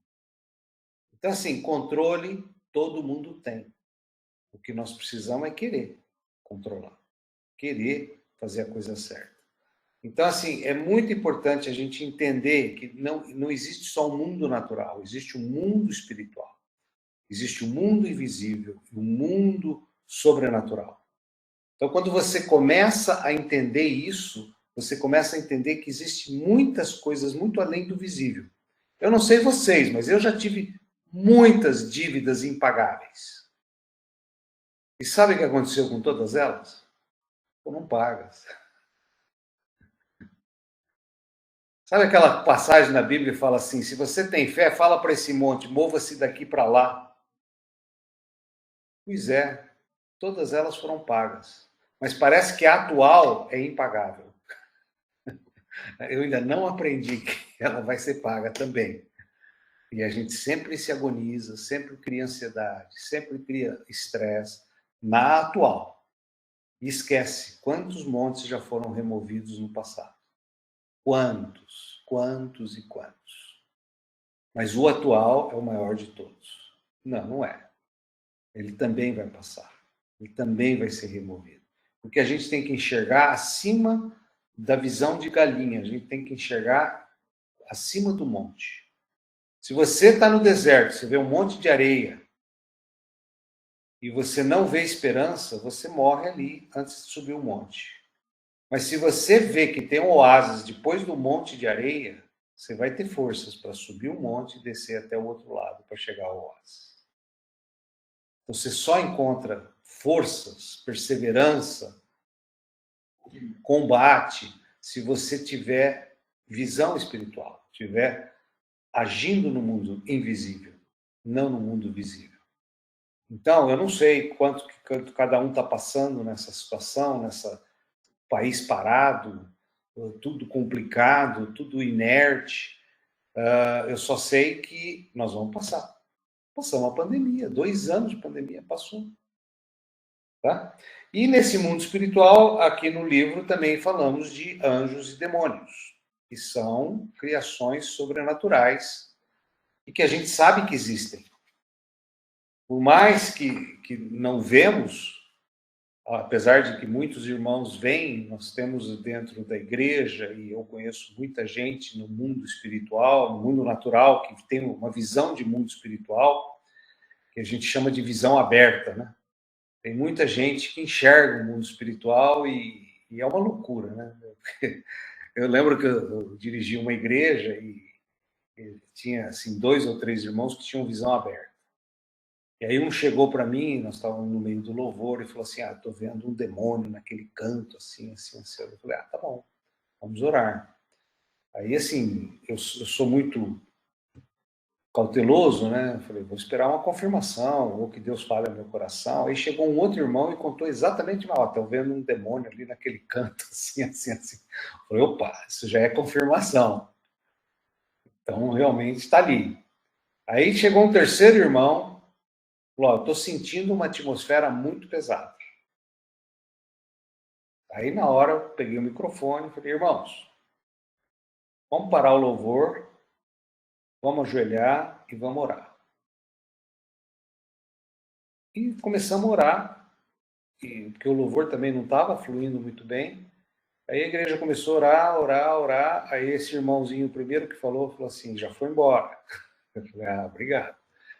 [SPEAKER 1] Então, assim, controle todo mundo tem. O que nós precisamos é querer controlar, querer fazer a coisa certa. Então, assim, é muito importante a gente entender que não existe só um mundo natural, existe um mundo espiritual. Existe um mundo invisível e um mundo sobrenatural. Então, quando você começa a entender isso, você começa a entender que existem muitas coisas muito além do visível. Eu não sei vocês, mas eu já tive muitas dívidas impagáveis. E sabe o que aconteceu com todas elas? Foram pagas. Sabe aquela passagem na Bíblia que fala assim, se você tem fé, fala para esse monte, mova-se daqui para lá. Pois é, todas elas foram pagas. Mas parece que a atual é impagável. Eu ainda não aprendi que ela vai ser paga também. E a gente sempre se agoniza, sempre cria ansiedade, sempre cria estresse na atual. E esquece quantos montes já foram removidos no passado. Quantos, quantos e quantos. Mas o atual é o maior de todos. Não, não é. Ele também vai passar. Ele também vai ser removido. Porque a gente tem que enxergar acima da visão de galinha. A gente tem que enxergar acima do monte. Se você está no deserto, você vê um monte de areia e você não vê esperança, você morre ali antes de subir o monte. Mas se você vê que tem um oásis depois do monte de areia, você vai ter forças para subir o monte e descer até o outro lado para chegar ao oásis. Você só encontra forças, perseverança, combate, se você tiver visão espiritual, tiver agindo no mundo invisível, não no mundo visível. Então, eu não sei quanto cada um está passando nessa situação, nessa país parado, tudo complicado, tudo inerte. Eu só sei que nós vamos passar. Passamos a pandemia, 2 anos de pandemia, passou. Tá? E nesse mundo espiritual, aqui no livro também falamos de anjos e demônios, que são criações sobrenaturais e que a gente sabe que existem. Por mais que não vemos, apesar de que muitos irmãos veem, nós temos dentro da igreja, e eu conheço muita gente no mundo espiritual, no mundo natural, que tem uma visão de mundo espiritual, que a gente chama de visão aberta, né? Tem muita gente que enxerga o mundo espiritual e é uma loucura, né? Eu lembro que eu dirigi uma igreja e tinha assim 2 ou 3 irmãos que tinham visão aberta. E aí um chegou para mim, nós estávamos no meio do louvor, e falou assim: estou vendo um demônio naquele canto, assim, assim, assim. Eu falei: tá bom, vamos orar. Aí, assim, eu sou muito cauteloso, né? Eu falei: vou esperar uma confirmação, ou que Deus fale no meu coração. Aí chegou um outro irmão e contou exatamente: estou vendo um demônio ali naquele canto, assim, assim, assim. Eu falei: opa, isso já é confirmação. Então, realmente está ali. Aí chegou um terceiro irmão, falou: estou sentindo uma atmosfera muito pesada. Aí, na hora, eu peguei o microfone e falei: irmãos, vamos parar o louvor, vamos ajoelhar e vamos orar. E começamos a orar, porque o louvor também não estava fluindo muito bem. Aí a igreja começou a orar, orar, orar. Aí esse irmãozinho, o primeiro que falou assim: já foi embora. Eu falei: obrigado.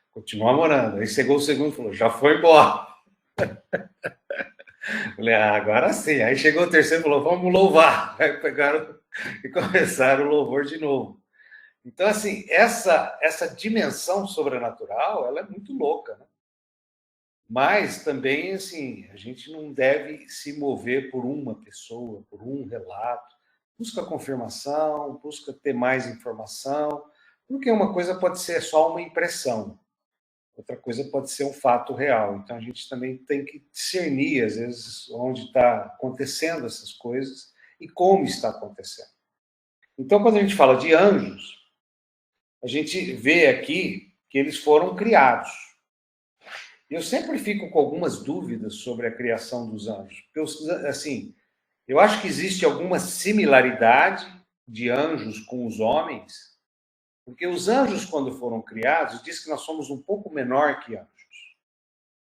[SPEAKER 1] Continuamos orando. Aí chegou o segundo e falou: já foi embora. Eu falei: agora sim. Aí chegou o terceiro e falou: vamos louvar. Aí pegaram e começaram o louvor de novo. Então, assim, essa dimensão sobrenatural, ela é muito louca, né? Mas também, assim, a gente não deve se mover por uma pessoa, por um relato. Busca confirmação, busca ter mais informação, porque uma coisa pode ser só uma impressão, outra coisa pode ser um fato real. Então, a gente também tem que discernir, às vezes, onde está acontecendo essas coisas e como está acontecendo. Então, quando a gente fala de anjos, a gente vê aqui que eles foram criados. Eu sempre fico com algumas dúvidas sobre a criação dos anjos. Porque, assim, eu acho que existe alguma similaridade de anjos com os homens, porque os anjos, quando foram criados, diz que nós somos um pouco menor que anjos.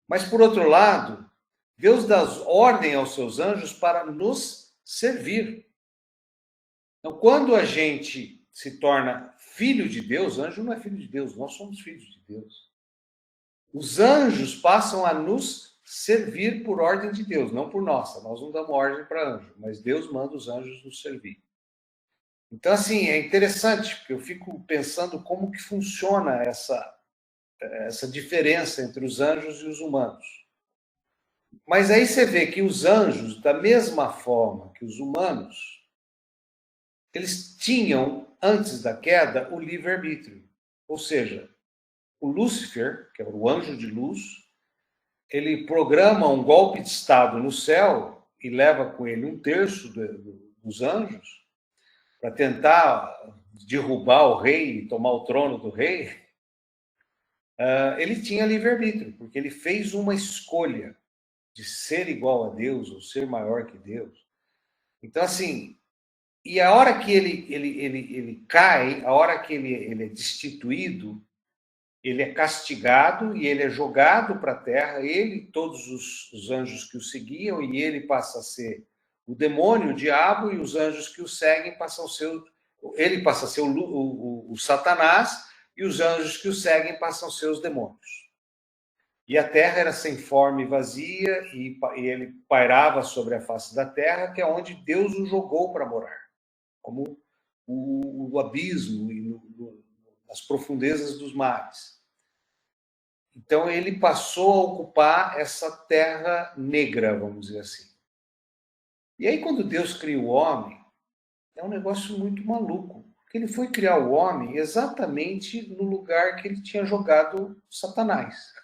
[SPEAKER 1] Mas, por outro lado, Deus dá ordem aos seus anjos para nos servir. Então, quando a gente se torna filho de Deus, anjo não é filho de Deus, nós somos filhos de Deus. Os anjos passam a nos servir por ordem de Deus, não por nossa. Nós não damos ordem para anjo, mas Deus manda os anjos nos servir. Então, assim, é interessante, porque eu fico pensando como que funciona essa diferença entre os anjos e os humanos. Mas aí você vê que os anjos, da mesma forma que os humanos, eles tinham, antes da queda, o livre-arbítrio. Ou seja, o Lúcifer, que é o anjo de luz, ele programa um golpe de Estado no céu e leva com ele 1/3 dos anjos para tentar derrubar o rei e tomar o trono do rei. Ele tinha livre-arbítrio, porque ele fez uma escolha de ser igual a Deus ou ser maior que Deus. Então, assim, e a hora que ele cai, a hora que ele é destituído, ele é castigado e ele é jogado para a terra, ele e todos os anjos que o seguiam, e ele passa a ser o demônio, o diabo, e os anjos que o seguem passam a ser ele passa a ser o Satanás, e os anjos que o seguem passam a ser os demônios. E a terra era sem forma e vazia, e ele pairava sobre a face da terra, que é onde Deus o jogou para morar, como o abismo e nas profundezas dos mares. Então ele passou a ocupar essa terra negra, vamos dizer assim. E aí quando Deus cria o homem, é um negócio muito maluco, porque ele foi criar o homem exatamente no lugar que ele tinha jogado Satanás.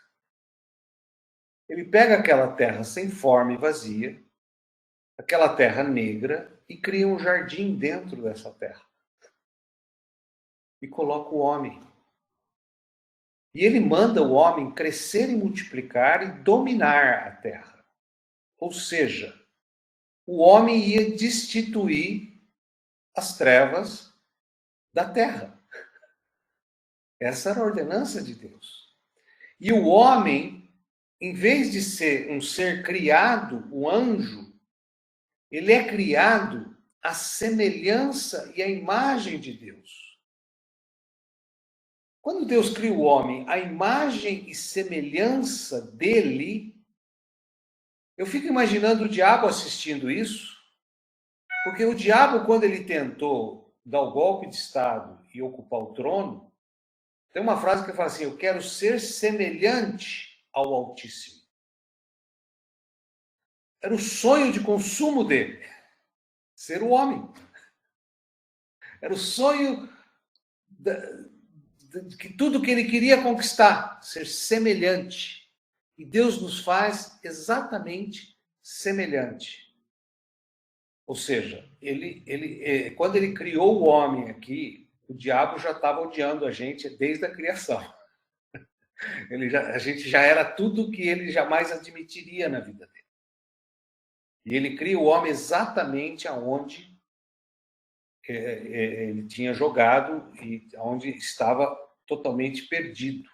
[SPEAKER 1] Ele pega aquela terra sem forma e vazia, aquela terra negra, e cria um jardim dentro dessa terra. E coloca o homem. E ele manda o homem crescer e multiplicar e dominar a terra. Ou seja, o homem ia destituir as trevas da terra. Essa era a ordenança de Deus. E o homem, em vez de ser um ser criado, o anjo, ele é criado à semelhança e à imagem de Deus. Quando Deus cria o homem, a imagem e semelhança dele, eu fico imaginando o diabo assistindo isso, porque o diabo, quando ele tentou dar o golpe de Estado e ocupar o trono, tem uma frase que fala assim: eu quero ser semelhante ao Altíssimo. Era o sonho de consumo dele, ser o homem. Era o sonho de que tudo que ele queria conquistar, ser semelhante. E Deus nos faz exatamente semelhante. Ou seja, quando ele criou o homem aqui, o diabo já estava odiando a gente desde a criação. A gente já era tudo que ele jamais admitiria na vida dele. E ele cria o homem exatamente aonde ele tinha jogado e onde estava totalmente perdido.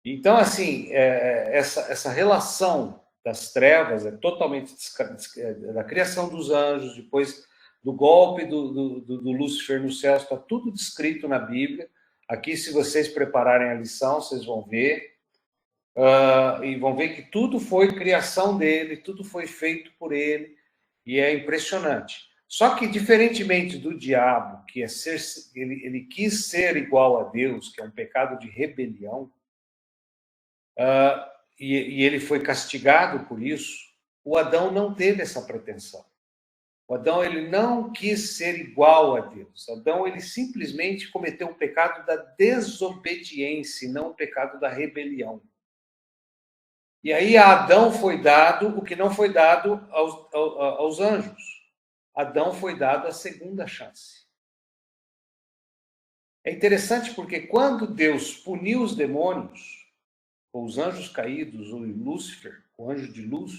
[SPEAKER 1] Então, assim, essa relação das trevas é totalmente da criação dos anjos, depois do golpe do Lúcifer no céu, está tudo descrito na Bíblia. Aqui, se vocês prepararem a lição, vocês vão ver. E vão ver que tudo foi criação dele, tudo foi feito por ele, e é impressionante. Só que, diferentemente do diabo, que ele quis ser igual a Deus, que é um pecado de rebelião, e ele foi castigado por isso, o Adão não teve essa pretensão. O Adão, ele não quis ser igual a Deus. Adão, ele simplesmente cometeu o pecado da desobediência, e não o pecado da rebelião. E aí a Adão foi dado o que não foi dado aos anjos. Adão foi dado a segunda chance. É interessante porque quando Deus puniu os demônios, ou os anjos caídos, ou Lúcifer, o anjo de luz,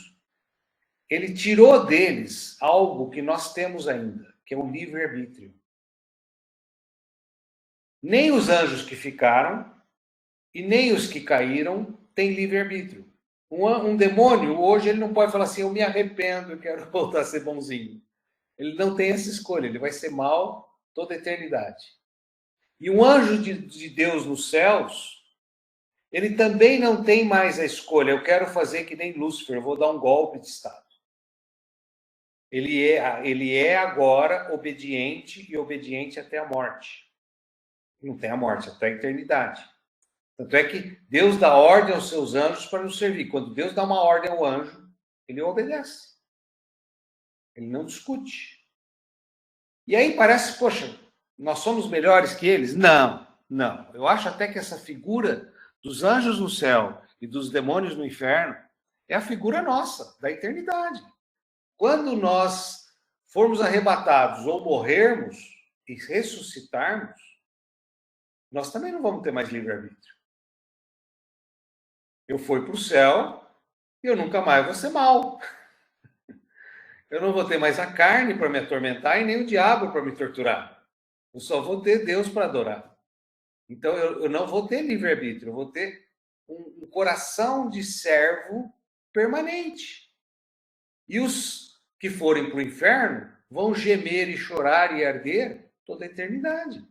[SPEAKER 1] ele tirou deles algo que nós temos ainda, que é o livre-arbítrio. Nem os anjos que ficaram e nem os que caíram têm livre-arbítrio. Um demônio, hoje, ele não pode falar assim: eu me arrependo, eu quero voltar a ser bonzinho. Ele não tem essa escolha, ele vai ser mal toda a eternidade. E um anjo de Deus nos céus, ele também não tem mais a escolha: eu quero fazer que nem Lúcifer, eu vou dar um golpe de Estado. Ele é agora obediente, e obediente até a morte. Não tem a morte, até a eternidade. Tanto é que Deus dá ordem aos seus anjos para nos servir. Quando Deus dá uma ordem ao anjo, ele obedece. Ele não discute. E aí parece, poxa, nós somos melhores que eles? Não, não. Eu acho até que essa figura dos anjos no céu e dos demônios no inferno é a figura nossa, da eternidade. Quando nós formos arrebatados ou morrermos e ressuscitarmos, nós também não vamos ter mais livre-arbítrio. Eu fui para o céu e eu nunca mais vou ser mal. Eu não vou ter mais a carne para me atormentar e nem o diabo para me torturar. Eu só vou ter Deus para adorar. Então, eu não vou ter livre-arbítrio, eu vou ter um coração de servo permanente. E os que forem para o inferno vão gemer e chorar e arder toda a eternidade.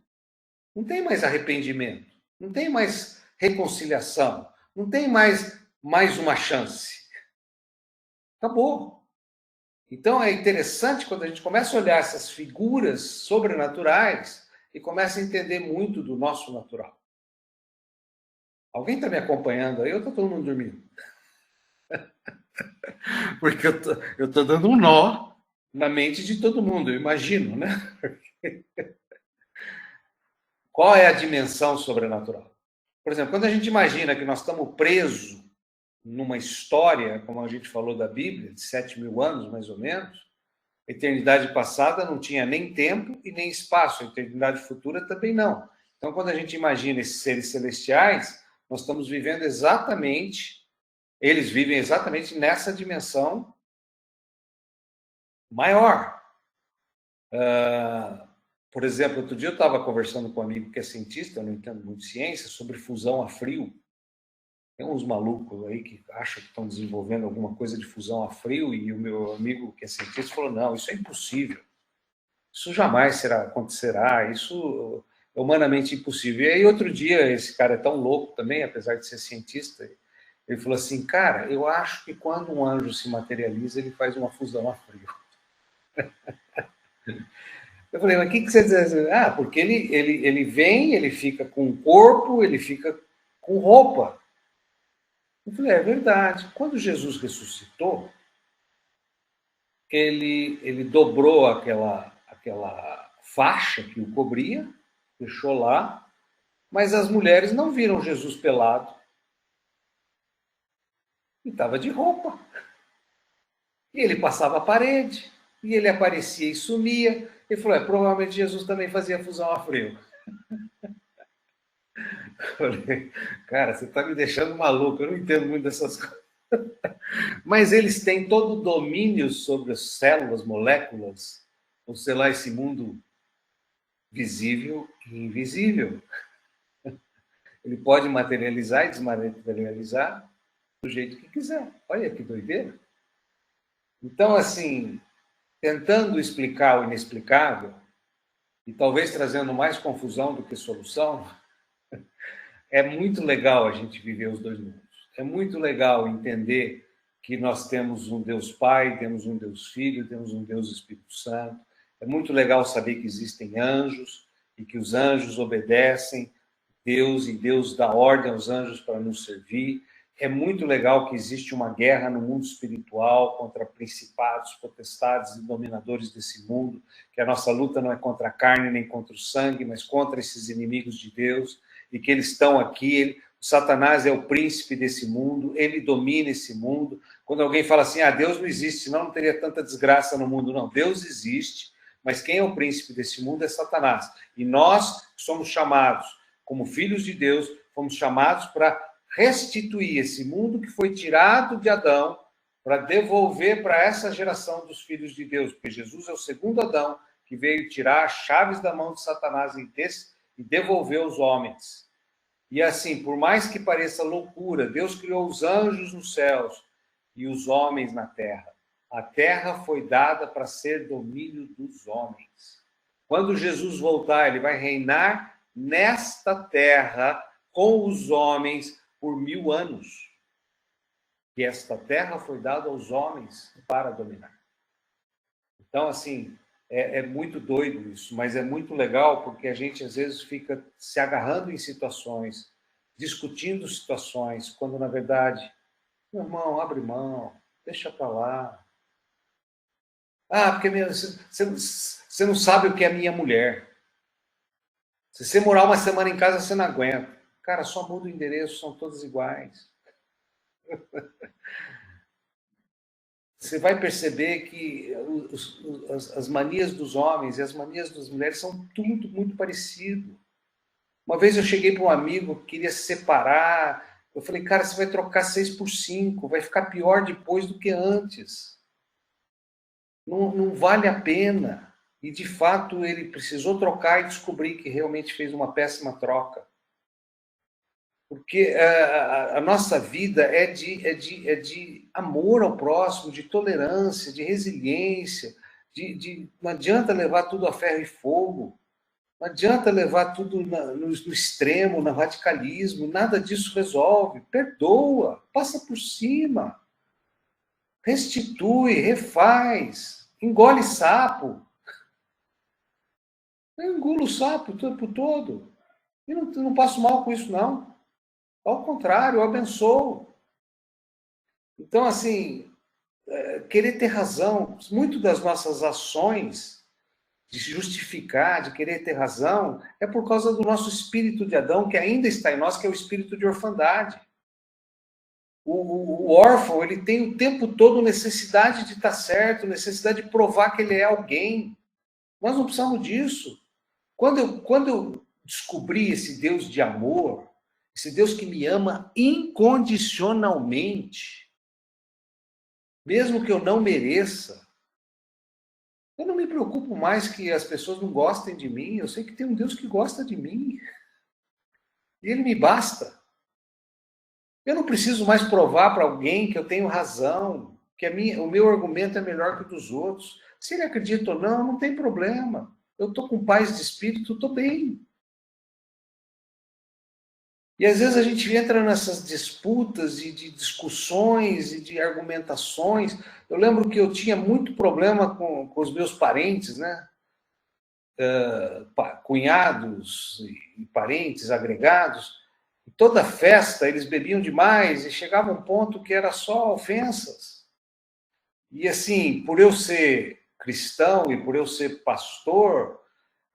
[SPEAKER 1] Não tem mais arrependimento, não tem mais reconciliação, Não tem mais uma chance. Acabou. Então é interessante quando a gente começa a olhar essas figuras sobrenaturais e começa a entender muito do nosso natural. Alguém está me acompanhando aí ou está todo mundo dormindo? Porque eu estou dando um nó na mente de todo mundo, eu imagino, né? Qual é a dimensão sobrenatural? Por exemplo, quando a gente imagina que nós estamos presos numa história, como a gente falou da Bíblia, de 7.000 anos, mais ou menos, a eternidade passada não tinha nem tempo e nem espaço, a eternidade futura também não. Então, quando a gente imagina esses seres celestiais, nós estamos vivendo exatamente, eles vivem exatamente nessa dimensão maior. Por exemplo, outro dia eu estava conversando com um amigo que é cientista, eu não entendo muito de ciência, sobre fusão a frio. Tem uns malucos aí que acham que estão desenvolvendo alguma coisa de fusão a frio, e o meu amigo que é cientista falou, não, isso é impossível. Isso jamais acontecerá, isso é humanamente impossível. E aí, outro dia, esse cara é tão louco também, apesar de ser cientista, ele falou assim, cara, eu acho que quando um anjo se materializa, ele faz uma fusão a frio. Eu falei, mas o que você diz? Ah, porque ele vem, ele fica com corpo, ele fica com roupa. Eu falei, é verdade. Quando Jesus ressuscitou, ele dobrou aquela faixa que o cobria, deixou lá, mas as mulheres não viram Jesus pelado. E estava de roupa. E ele passava a parede, e ele aparecia e sumia. Ele falou, provavelmente Jesus também fazia fusão a frio. Eu falei, cara, você está me deixando maluco, eu não entendo muito dessas coisas. Mas eles têm todo o domínio sobre as células, moléculas, ou sei lá, esse mundo visível e invisível. Ele pode materializar e desmaterializar do jeito que quiser. Olha que doideira. Então, assim, tentando explicar o inexplicável, e talvez trazendo mais confusão do que solução, é muito legal a gente viver os dois mundos. É muito legal entender que nós temos um Deus Pai, temos um Deus Filho, temos um Deus Espírito Santo. É muito legal saber que existem anjos e que os anjos obedecem Deus e Deus dá ordem aos anjos para nos servir. É muito legal que existe uma guerra no mundo espiritual contra principados, potestades e dominadores desse mundo, que a nossa luta não é contra a carne nem contra o sangue, mas contra esses inimigos de Deus, e que eles estão aqui. O Satanás é o príncipe desse mundo, ele domina esse mundo. Quando alguém fala assim, Deus não existe, senão não teria tanta desgraça no mundo. Não, Deus existe, mas quem é o príncipe desse mundo é Satanás. E nós somos chamados, como filhos de Deus, fomos chamados para restituir esse mundo que foi tirado de Adão, para devolver para essa geração dos filhos de Deus, porque Jesus é o segundo Adão que veio tirar as chaves da mão de Satanás e devolver aos homens. E assim, por mais que pareça loucura, Deus criou os anjos nos céus e os homens na terra. A terra foi dada para ser domínio dos homens. Quando Jesus voltar, ele vai reinar nesta terra com os homens por 1000 anos. E esta terra foi dada aos homens para dominar. Então, assim, é muito doido isso, mas é muito legal porque a gente às vezes fica se agarrando em situações, discutindo situações, quando na verdade, meu irmão, abre mão, deixa para lá. Porque você não sabe o que é minha mulher. Se você morar uma semana em casa, você não aguenta. Cara, só muda o endereço, são todos iguais. Você vai perceber que as manias dos homens e as manias das mulheres são tudo muito parecido. Uma vez eu cheguei para um amigo que queria se separar. Eu falei, cara, você vai trocar 6 por 5, vai ficar pior depois do que antes. Não vale a pena. E, de fato, ele precisou trocar e descobrir que realmente fez uma péssima troca. Porque a nossa vida é de amor ao próximo, de tolerância, de resiliência, não adianta levar tudo a ferro e fogo. Não adianta levar tudo no extremo, no radicalismo, nada disso resolve. Perdoa, passa por cima, restitui, refaz, engole sapo. Eu engulo o sapo o tempo todo. E não passo mal com isso, não. Ao contrário, eu abençoo. Então, assim, querer ter razão, muito das nossas ações de justificar, de querer ter razão, é por causa do nosso espírito de Adão, que ainda está em nós, que é o espírito de orfandade. O órfão, ele tem o tempo todo necessidade de estar certo, necessidade de provar que ele é alguém. Nós não precisamos disso. Quando eu descobri esse Deus de amor, esse Deus que me ama incondicionalmente, mesmo que eu não mereça, eu não me preocupo mais que as pessoas não gostem de mim. Eu sei que tem um Deus que gosta de mim. E ele me basta. Eu não preciso mais provar para alguém que eu tenho razão, que o meu argumento é melhor que o dos outros. Se ele acredita ou não, não tem problema. Eu estou com paz de espírito, estou bem. E às vezes a gente entra nessas disputas e de discussões e de argumentações. Eu lembro que eu tinha muito problema com os meus parentes, né? Cunhados e parentes agregados. Toda festa eles bebiam demais e chegava um ponto que era só ofensas. E assim, por eu ser cristão e por eu ser pastor,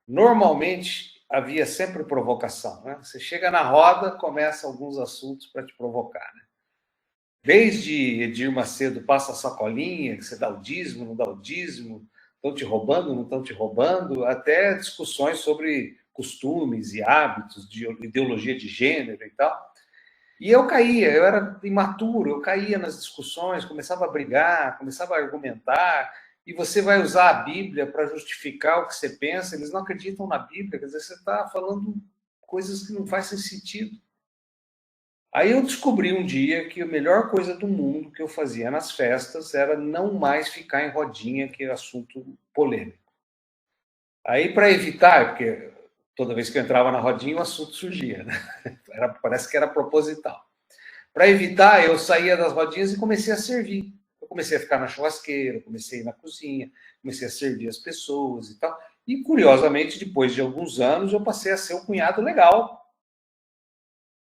[SPEAKER 1] normalmente havia sempre provocação, né? Você chega na roda, começa alguns assuntos para te provocar, né? Desde Edir Macedo passa a sacolinha, que você dá o dízimo, não dá o dízimo, estão te roubando, não estão te roubando, até discussões sobre costumes e hábitos, de ideologia de gênero e tal. E eu caía, eu era imaturo, eu caía nas discussões, começava a brigar, começava a argumentar, e você vai usar a Bíblia para justificar o que você pensa, eles não acreditam na Bíblia, quer dizer, você está falando coisas que não fazem sentido. Aí eu descobri um dia que a melhor coisa do mundo que eu fazia nas festas era não mais ficar em rodinha, que é assunto polêmico. Aí, para evitar, porque toda vez que eu entrava na rodinha, o assunto surgia, né? Parece que era proposital. Para evitar, eu saía das rodinhas e comecei a servir. Eu comecei a ficar na churrasqueira, comecei a ir na cozinha, comecei a servir as pessoas e tal. E, curiosamente, depois de alguns anos, eu passei a ser um cunhado legal.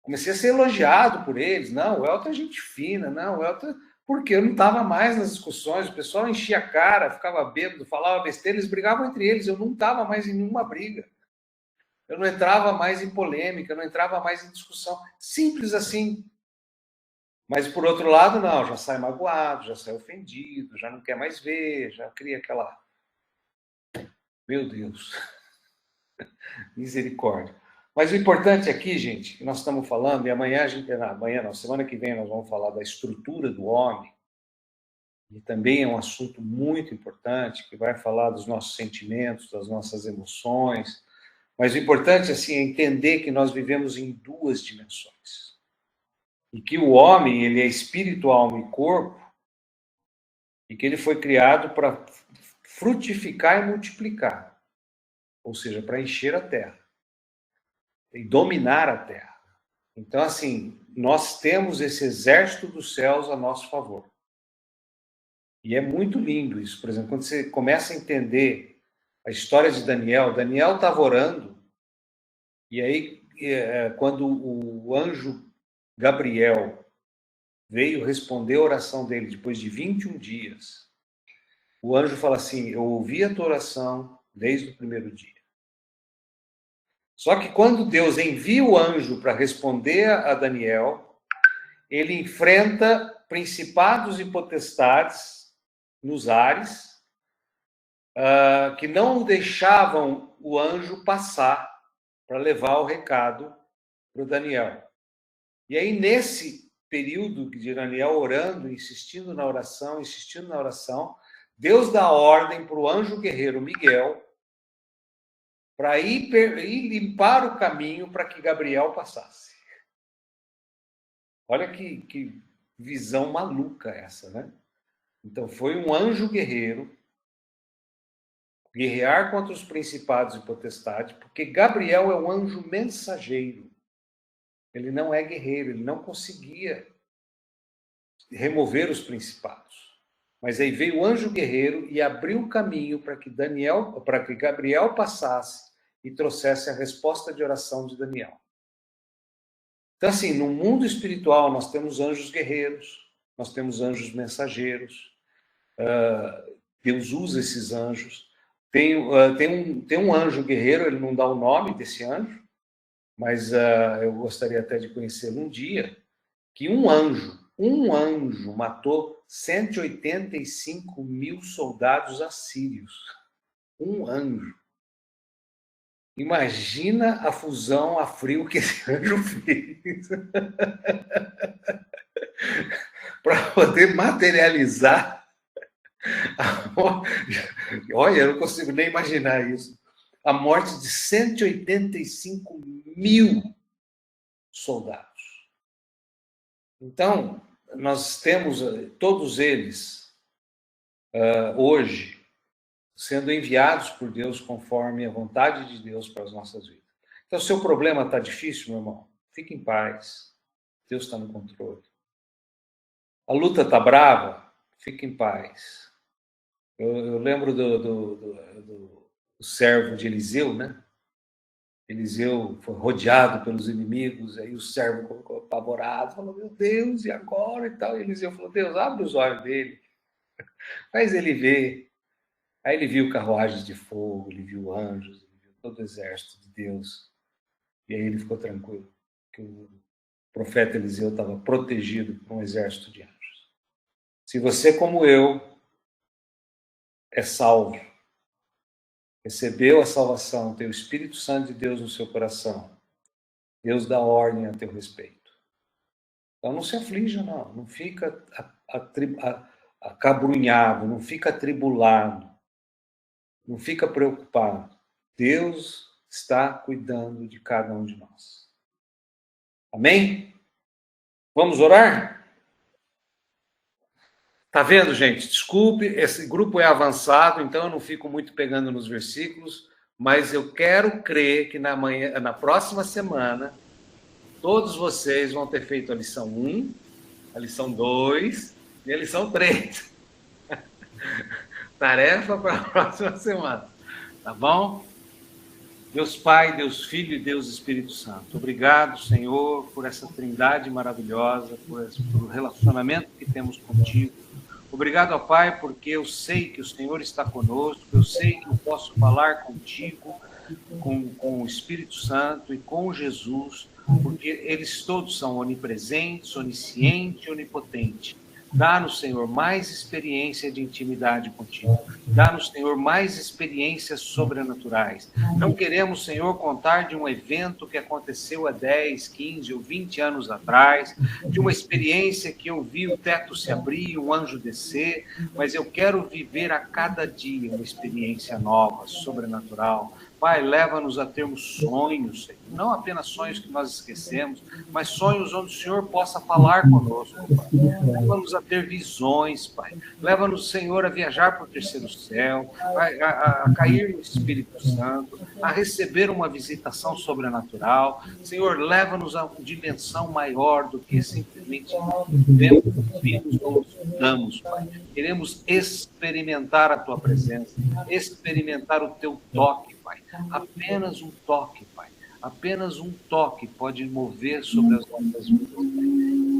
[SPEAKER 1] Comecei a ser elogiado por eles. Não, o Elton é gente fina, não, o Elton... Porque eu não estava mais nas discussões, o pessoal enchia a cara, ficava bêbado, falava besteira, eles brigavam entre eles, eu não estava mais em nenhuma briga. Eu não entrava mais em polêmica, eu não entrava mais em discussão. Simples assim. Mas, por outro lado, não, já sai magoado, já sai ofendido, já não quer mais ver, já cria aquela... Meu Deus. Misericórdia. Mas o importante aqui, gente, que nós estamos falando, e amanhã, semana que vem, nós vamos falar da estrutura do homem, e também é um assunto muito importante, que vai falar dos nossos sentimentos, das nossas emoções. Mas o importante, assim, é entender que nós vivemos em duas dimensões. E que o homem, ele é espírito, alma e corpo, e que ele foi criado para frutificar e multiplicar, ou seja, para encher a terra e dominar a terra. Então, assim, nós temos esse exército dos céus a nosso favor. E é muito lindo isso. Por exemplo, quando você começa a entender a história de Daniel, Daniel estava orando, e aí, quando o anjo Gabriel veio responder a oração dele depois de 21 dias, o anjo fala assim: eu ouvi a tua oração desde o primeiro dia. Só que quando Deus envia o anjo para responder a Daniel, ele enfrenta principados e potestades nos ares, que não deixavam o anjo passar para levar o recado para o Daniel. E aí, nesse período de Daniel orando, insistindo na oração, Deus dá ordem para o anjo guerreiro Miguel para ir limpar o caminho para que Gabriel passasse. Olha que visão maluca essa, né? Então, foi um anjo guerreiro guerrear contra os principados e potestades, porque Gabriel é um anjo mensageiro. Ele não é guerreiro, ele não conseguia remover os principados. Mas aí veio o anjo guerreiro e abriu o caminho para que Gabriel passasse e trouxesse a resposta de oração de Daniel. Então, assim, no mundo espiritual, nós temos anjos guerreiros, nós temos anjos mensageiros, Deus usa esses anjos. Tem um anjo guerreiro, ele não dá o nome desse anjo, mas eu gostaria até de conhecê-lo um dia, que um anjo matou 185 mil soldados assírios. Um anjo. Imagina a fusão a frio que esse anjo fez para poder materializar. Olha, eu não consigo nem imaginar isso. A morte de 185 mil soldados. Então, nós temos todos eles hoje sendo enviados por Deus conforme a vontade de Deus para as nossas vidas. Então, se o seu problema está difícil, meu irmão, fique em paz. Deus está no controle. A luta está brava, fique em paz. Eu lembro do servo de Eliseu, né? Eliseu foi rodeado pelos inimigos, aí o servo ficou apavorado, falou, meu Deus, e agora? E tal. E Eliseu falou, Deus, abre os olhos dele, faz ele ver. Aí ele viu carruagens de fogo, ele viu anjos, ele viu todo o exército de Deus. E aí ele ficou tranquilo, que o profeta Eliseu estava protegido por um exército de anjos. Se você, como eu, é salvo, recebeu a salvação, tem o Espírito Santo de Deus no seu coração, Deus dá ordem a teu respeito. Então não se aflija, não fica acabrunhado, não fica atribulado, não fica preocupado. Deus está cuidando de cada um de nós. Amém? Vamos orar? Tá vendo, gente? Desculpe, esse grupo é avançado, então eu não fico muito pegando nos versículos, mas eu quero crer que na próxima semana, todos vocês vão ter feito a lição 1, a lição 2 e a lição 3. Tarefa para a próxima semana, tá bom? Deus Pai, Deus Filho e Deus Espírito Santo. Obrigado, Senhor, por essa trindade maravilhosa, por relacionamento que temos contigo. Obrigado, ó Pai, porque eu sei que o Senhor está conosco, eu sei que eu posso falar contigo, com o Espírito Santo e com Jesus, porque eles todos são onipresentes, onisciente e onipotente. Dá-nos, Senhor, mais experiência de intimidade contigo. Dá-nos, Senhor, mais experiências sobrenaturais. Não queremos, Senhor, contar de um evento que aconteceu há 10, 15 ou 20 anos atrás, de uma experiência que eu vi o teto se abrir, um anjo descer, mas eu quero viver a cada dia uma experiência nova, sobrenatural. Pai, leva-nos a termos sonhos, Senhor. Não apenas sonhos que nós esquecemos, mas sonhos onde o Senhor possa falar conosco, Pai. Leva-nos a ter visões, Pai. Leva-nos, Senhor, a viajar para o terceiro céu, a cair no Espírito Santo, a receber uma visitação sobrenatural. Senhor, leva-nos a uma dimensão maior do que simplesmente vemos, ouvimos ou estudamos, Pai. Queremos experimentar a Tua presença, experimentar o Teu toque, Pai. Apenas um toque, Pai. Apenas um toque pode mover sobre as nossas vidas, Pai.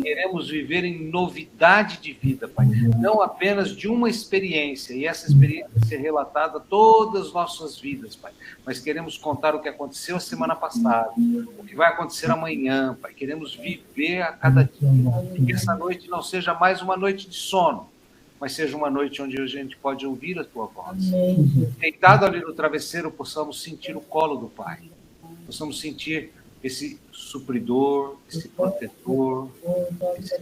[SPEAKER 1] Queremos viver em novidade de vida, Pai. Não apenas de uma experiência, e essa experiência ser relatada todas as nossas vidas, Pai. Mas queremos contar o que aconteceu a semana passada, o que vai acontecer amanhã, Pai. Queremos viver a cada dia. Que essa noite não seja mais uma noite de sono, mas seja uma noite onde a gente pode ouvir a Tua voz. Deitado ali no travesseiro, possamos sentir o colo do Pai. Possamos sentir esse supridor, esse protetor, esse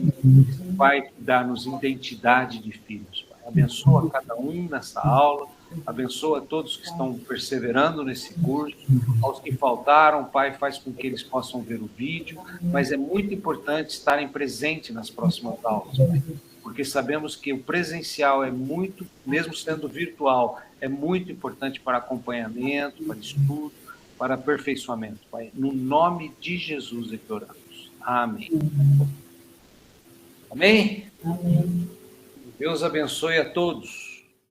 [SPEAKER 1] Pai que dá-nos identidade de filhos. Pai. Abençoa cada um nessa aula, abençoa todos que estão perseverando nesse curso, aos que faltaram, Pai, faz com que eles possam ver o vídeo, mas é muito importante estarem presentes nas próximas aulas, Pai. porque sabemos que o presencial é muito, mesmo sendo virtual, é muito importante para acompanhamento, para estudo, para aperfeiçoamento. Pai, no nome de Jesus é que oramos. Amém. Amém?
[SPEAKER 4] Amém.
[SPEAKER 1] Deus abençoe a todos.